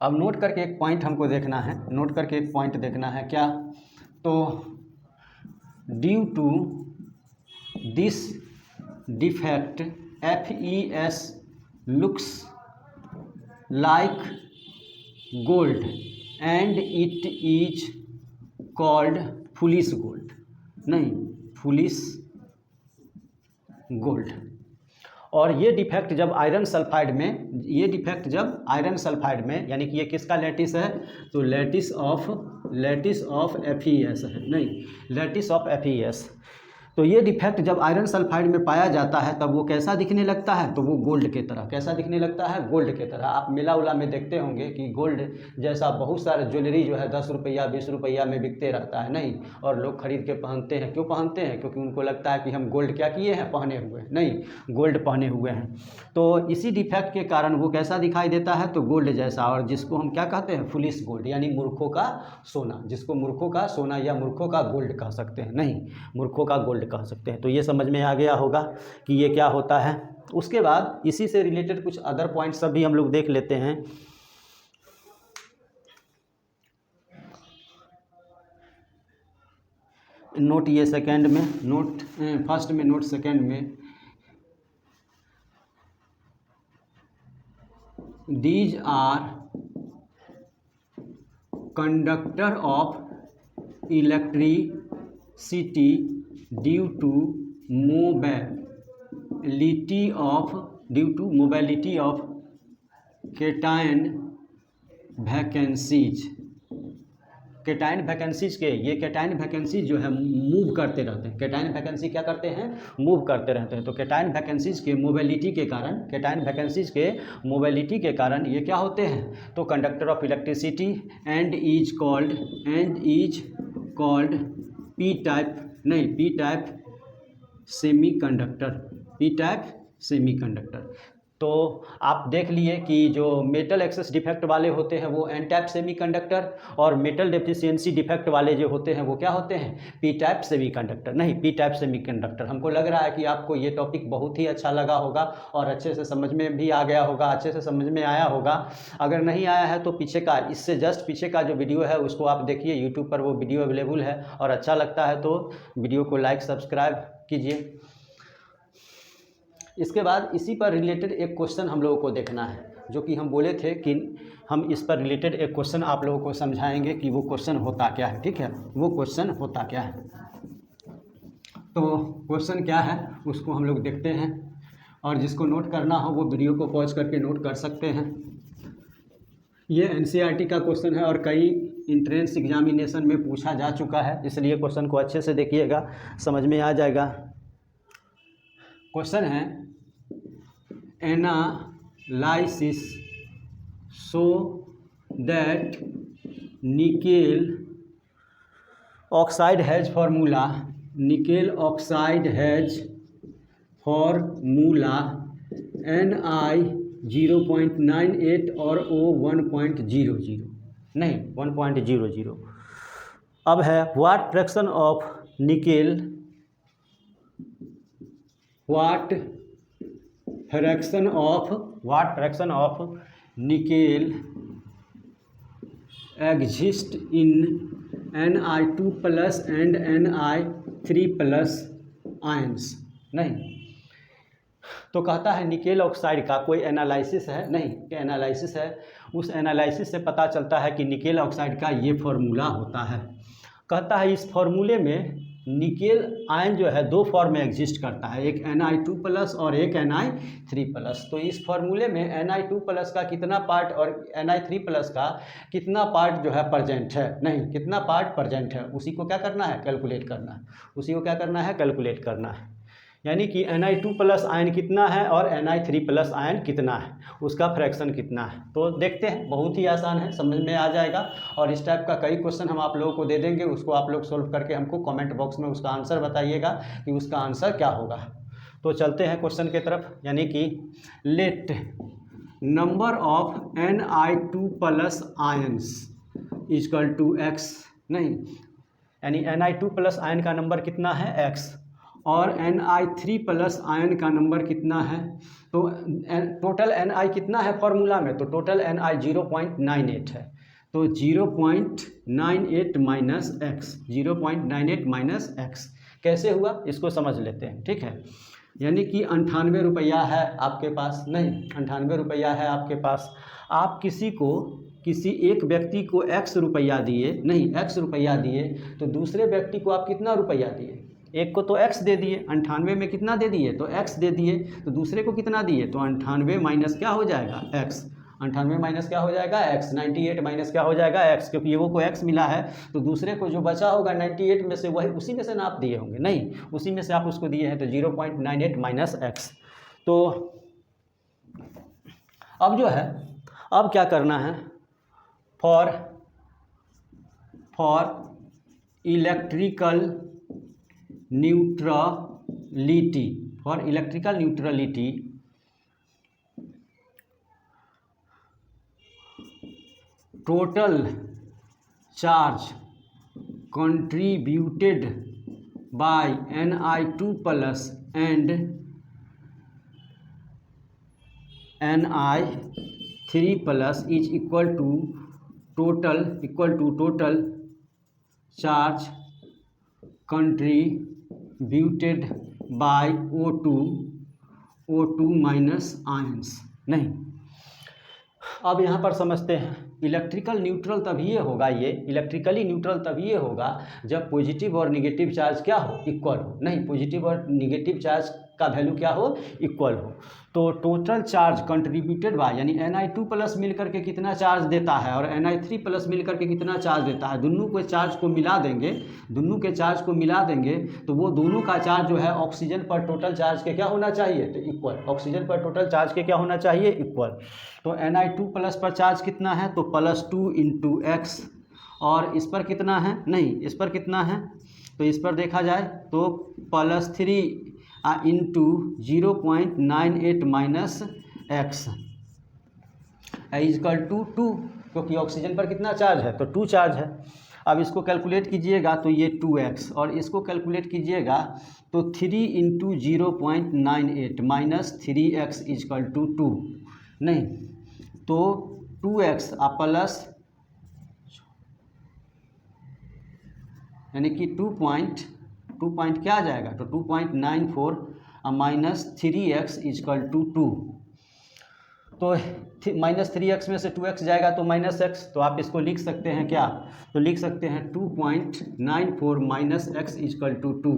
अब नोट करके एक पॉइंट हमको देखना है, क्या, तो due to this defect FeS looks like gold and it is called foolish gold, gold. और ये डिफेक्ट जब आयरन सल्फाइड में, ये डिफेक्ट जब आयरन सल्फाइड में, यानी कि ये किसका लैटिस है, तो लैटिस ऑफ FeS है, नहीं लैटिस ऑफ FeS। तो ये डिफेक्ट जब आयरन सल्फाइड में पाया जाता है तब वो कैसा दिखने लगता है, तो वो गोल्ड के तरह, कैसा दिखने लगता है, गोल्ड के तरह। आप मेला उला में देखते होंगे कि गोल्ड जैसा बहुत सारे ज्वेलरी जो है 10 रुपया 20 रुपया में बिकते रहता है, नहीं, और लोग खरीद के पहनते हैं। क्यों पहनते हैं, क्योंकि उनको लगता है कि हम गोल्ड क्या किए हैं, पहने हुए हैं, नहीं, गोल्ड पहने हुए हैं। तो इसी डिफेक्ट के कारण वो कैसा दिखाई देता है, तो गोल्ड जैसा, और जिसको हम क्या कहते हैं, फुलिश गोल्ड, यानी मूर्खों का सोना, जिसको मूर्खों का सोना या मूर्खों का गोल्ड कह सकते हैं, नहीं, मूर्खों का गोल्ड कह सकते हैं। तो ये समझ में आ गया होगा कि ये क्या होता है। उसके बाद इसी से रिलेटेड कुछ अदर पॉइंट्स सब भी हम लोग देख लेते हैं। नोट ये सेकंड में, नोट फर्स्ट में, नोट सेकंड में, these are conductor of electricity due to mobility of cation vacancies. Cation vacancies के, ये केटायन वैकेंसीज जो है मूव करते रहते हैं। केटायन वैकेंसी क्या करते हैं, मूव करते रहते हैं। तो केटायन वैकेंसीज के मोबिलिटी के कारण, केटायन वैकेंसीज के मोबिलिटी के कारण ये क्या होते हैं, तो conductor of electricity and is called P type, नहीं, पी टाइप सेमीकंडक्टर। तो आप देख लिए कि जो मेटल एक्सेस डिफेक्ट वाले होते हैं वो एन टाइप सेमीकंडक्टर, और मेटल डेफिशिएंसी डिफेक्ट वाले जो होते हैं वो क्या होते हैं, पी टाइप सेमीकंडक्टर, नहीं, पी टाइप सेमीकंडक्टर। हमको लग रहा है कि आपको ये टॉपिक बहुत ही अच्छा लगा होगा और अच्छे से समझ में भी आ गया होगा, अच्छे से समझ में आया होगा। अगर नहीं आया है तो पीछे का, इससे जस्ट पीछे का जो वीडियो है उसको आप देखिए, यूट्यूब पर वो वीडियो अवेलेबल है, और अच्छा लगता है तो वीडियो को लाइक सब्सक्राइब कीजिए। इसके बाद इसी पर रिलेटेड एक क्वेश्चन हम लोगों को देखना है, जो कि हम बोले थे कि हम इस पर रिलेटेड एक क्वेश्चन आप लोगों को समझाएंगे कि वो क्वेश्चन होता क्या है, ठीक है, वो क्वेश्चन होता क्या है। तो क्वेश्चन क्या है उसको हम लोग देखते हैं, और जिसको नोट करना हो वो वीडियो को पॉज करके नोट कर सकते हैं। ये NCERT का क्वेश्चन है और कई इंट्रेंस एग्जामिनेशन में पूछा जा चुका है, इसलिए क्वेश्चन को अच्छे से देखिएगा, समझ में आ जाएगा। क्वेश्चन है, analysis show that nickel oxide has formula, nickel oxide has formula Ni 0.98 और O 1.00, नहीं 1.00। अब है what fraction of nickel, what fraction of nickel exist in Ni2+ and Ni3+ ions, नहीं। तो कहता है निकेल ऑक्साइड का कोई एनालिसिस है, नहीं, क्या एनालिसिस है, उस एनालिसिस से पता चलता है कि निकेल ऑक्साइड का ये फार्मूला होता है। कहता है इस फार्मूले में निकेल आयन जो है दो फॉर्म में एग्जिस्ट करता है, एक Ni2+ और एक Ni3+। तो इस फार्मूले में Ni2+ का कितना पार्ट और Ni3+ का कितना पार्ट जो है प्रेजेंट है, नहीं, कितना पार्ट प्रेजेंट है, उसी को क्या करना है, कैलकुलेट करना है, उसी को क्या करना है, कैलकुलेट करना है। यानी कि Ni2+ आयन कितना है और Ni3+ आयन कितना है, उसका फ्रैक्शन कितना है। तो देखते हैं, बहुत ही आसान है, समझ में आ जाएगा। और इस टाइप का कई क्वेश्चन हम आप लोगों को दे देंगे, उसको आप लोग सोल्व करके हमको कमेंट बॉक्स में उसका आंसर बताइएगा कि उसका आंसर क्या होगा। तो चलते हैं क्वेश्चन के तरफ, यानी कि let number of Ni2+ ions equal to x, नहीं, यानी Ni2+ आयन का नंबर कितना है, x, और Ni3+ आयन का नंबर कितना है, तो टोटल Ni कितना है फॉर्मूला में, तो टोटल Ni 0.98 है। तो 0.98 माइनस एक्स, 0.98 माइनस एक्स कैसे हुआ इसको समझ लेते हैं, ठीक है। यानी कि 98 रुपया है आपके पास, नहीं 98 रुपया है आपके पास, आप किसी एक व्यक्ति को x रुपया दिए, नहीं x रुपया दिए, तो दूसरे व्यक्ति को आप कितना रुपया दिए, एक को तो x दे दिए, 98 में कितना दे दिए, तो x दे दिए, तो दूसरे को कितना दिए, तो 98 माइनस क्या हो जाएगा, x, 98 माइनस क्या हो जाएगा, x, 98 माइनस क्या हो जाएगा, x, क्योंकि ये वो को x मिला है, तो दूसरे को जो बचा होगा 98 में से वही उसी में से ना आप दिए होंगे, नहीं उसी में से आप उसको दिए हैं, तो 0.98 माइनस x। तो अब जो है, अब क्या करना है, for electrical neutrality, for electrical neutrality total charge contributed by Ni2 plus and Ni3 plus is equal to total charge contributed by O2 minus ions. नहीं, अब यहाँ पर समझते हैं, इलेक्ट्रिकल न्यूट्रल तभी ये होगा, ये इलेक्ट्रिकली न्यूट्रल तभी ये होगा जब पॉजिटिव और निगेटिव चार्ज क्या हो, इक्वल हो। नहीं, पॉजिटिव और निगेटिव चार्ज का वैल्यू क्या हो, इक्वल हो। तो टोटल चार्ज कंट्रीब्यूटेड बाय, यानी Ni2 प्लस मिल करके कितना चार्ज देता है और Ni3 प्लस मिल करके कितना चार्ज देता है, दोनों के चार्ज को मिला देंगे, दोनों के चार्ज को मिला देंगे, तो वो दोनों का चार्ज जो है ऑक्सीजन पर टोटल चार्ज के क्या होना चाहिए, तो इक्वल, ऑक्सीजन पर टोटल चार्ज के क्या होना चाहिए, इक्वल। तो Ni2 प्लस पर चार्ज कितना है, तो +2 × x, और इस पर कितना है, नहीं इस पर कितना है, तो इस पर देखा जाए तो +3 × 0.98 माइनस x इजकल टू 2, क्योंकि ऑक्सीजन पर कितना चार्ज है, तो 2 चार्ज है। अब इसको कैलकुलेट कीजिएगा तो ये 2x, और इसको कैलकुलेट कीजिएगा तो 3 × 0.98 माइनस 3x इजकल टू 2, नहीं तो 2x प्लस, यानी कि 2 पॉइंट क्या आ जाएगा, तो 2.94 माइनस 3x इजकल टू 2, तो -3x में से 2x जाएगा तो -x, तो आप इसको लिख सकते हैं क्या, तो लिख सकते हैं 2.94 माइनस x इजकल टू 2।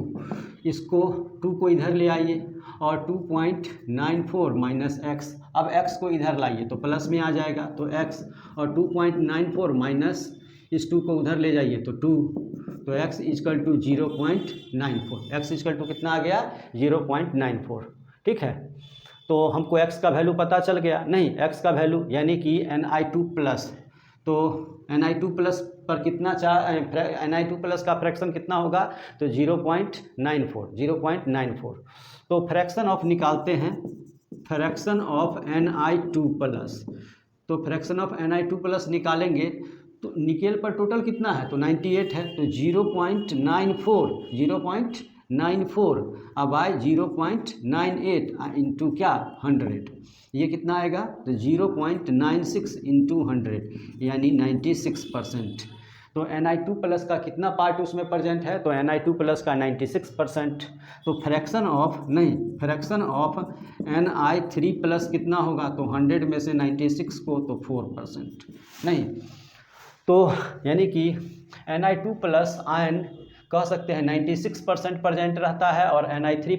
इसको 2 को इधर ले आइए और 2.94 माइनस x, अब x को इधर लाइए तो प्लस में आ जाएगा, तो x, और 2.94 माइनस इस 2 को उधर ले जाइए तो 2, तो x equal to 0.94, x equal to कितना आ गया, 0.94। ठीक है, तो हमको x का वैल्यू पता चल गया, नहीं x का वैल्यू यानी कि Ni2 प्लस, तो Ni2 प्लस पर कितना Ni2 प्लस का फ्रैक्शन कितना होगा, तो 0.94। तो फ्रैक्शन ऑफ निकालते हैं, फ्रैक्शन ऑफ Ni2 प्लस, तो फ्रैक्शन ऑफ Ni2 प्लस निकालेंगे तो निकेल पर टोटल कितना है, तो 98 है, तो 0.94 अब आए 0.98 इंटू क्या 100, ये कितना आएगा, तो 0.96 इंटू 100 यानी 96%। तो Ni2 प्लस का कितना पार्ट उसमें प्रेजेंट है, तो Ni2 प्लस का 96%। तो फ्रैक्शन ऑफ Ni3 प्लस कितना होगा, तो 100 में से 96 को तो 4%, नहीं तो यानी कि Ni2 प्लस आयन कह सकते हैं 96% प्रेजेंट रहता है, और Ni3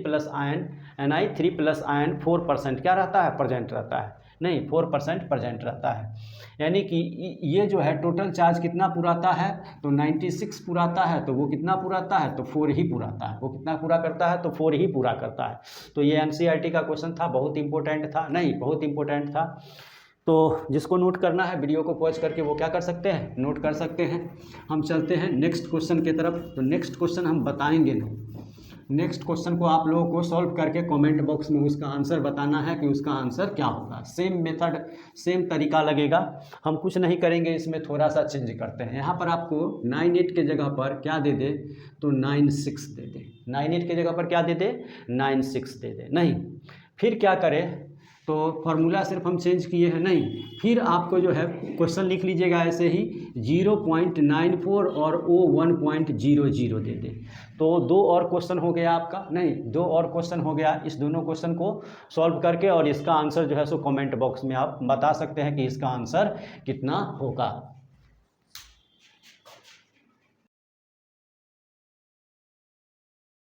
प्लस आयन 4% क्या रहता है, प्रेजेंट रहता है, नहीं 4% प्रेजेंट रहता है। यानी कि ये जो है टोटल चार्ज कितना पुराता है, तो 96 पुराता है, तो वो कितना पुराता है, तो 4 ही पुराता है, वो कितना पूरा करता है, तो 4 ही पूरा करता है। तो ये NCERT का क्वेश्चन था, बहुत इंपॉर्टेंट था, नहीं बहुत इंपॉर्टेंट था। तो जिसको नोट करना है वीडियो को पॉज करके वो क्या कर सकते हैं, नोट कर सकते हैं। हम चलते हैं नेक्स्ट क्वेश्चन की तरफ। तो नेक्स्ट क्वेश्चन हम बताएंगे नहीं, नेक्स्ट क्वेश्चन को आप लोगों को सॉल्व करके कमेंट बॉक्स में उसका आंसर बताना है कि उसका आंसर क्या होगा। सेम मेथड, सेम तरीका लगेगा, हम कुछ नहीं करेंगे, इसमें थोड़ा सा चेंज करते हैं। यहाँ पर आपको 98 के जगह पर क्या दे दे, तो 96 दे दे, 98 के जगह पर क्या दे दे, 96 दे दे, नहीं फिर क्या करें, तो फार्मूला सिर्फ हम चेंज किए हैं, नहीं फिर आपको जो है क्वेश्चन लिख लीजिएगा ऐसे ही 0.94 और O 1.00 दे दे। तो 2 और क्वेश्चन हो गया आपका, नहीं 2 और क्वेश्चन हो गया। इस दोनों क्वेश्चन को सॉल्व करके और इसका आंसर जो है सो कमेंट बॉक्स में आप बता सकते हैं कि इसका आंसर कितना होगा।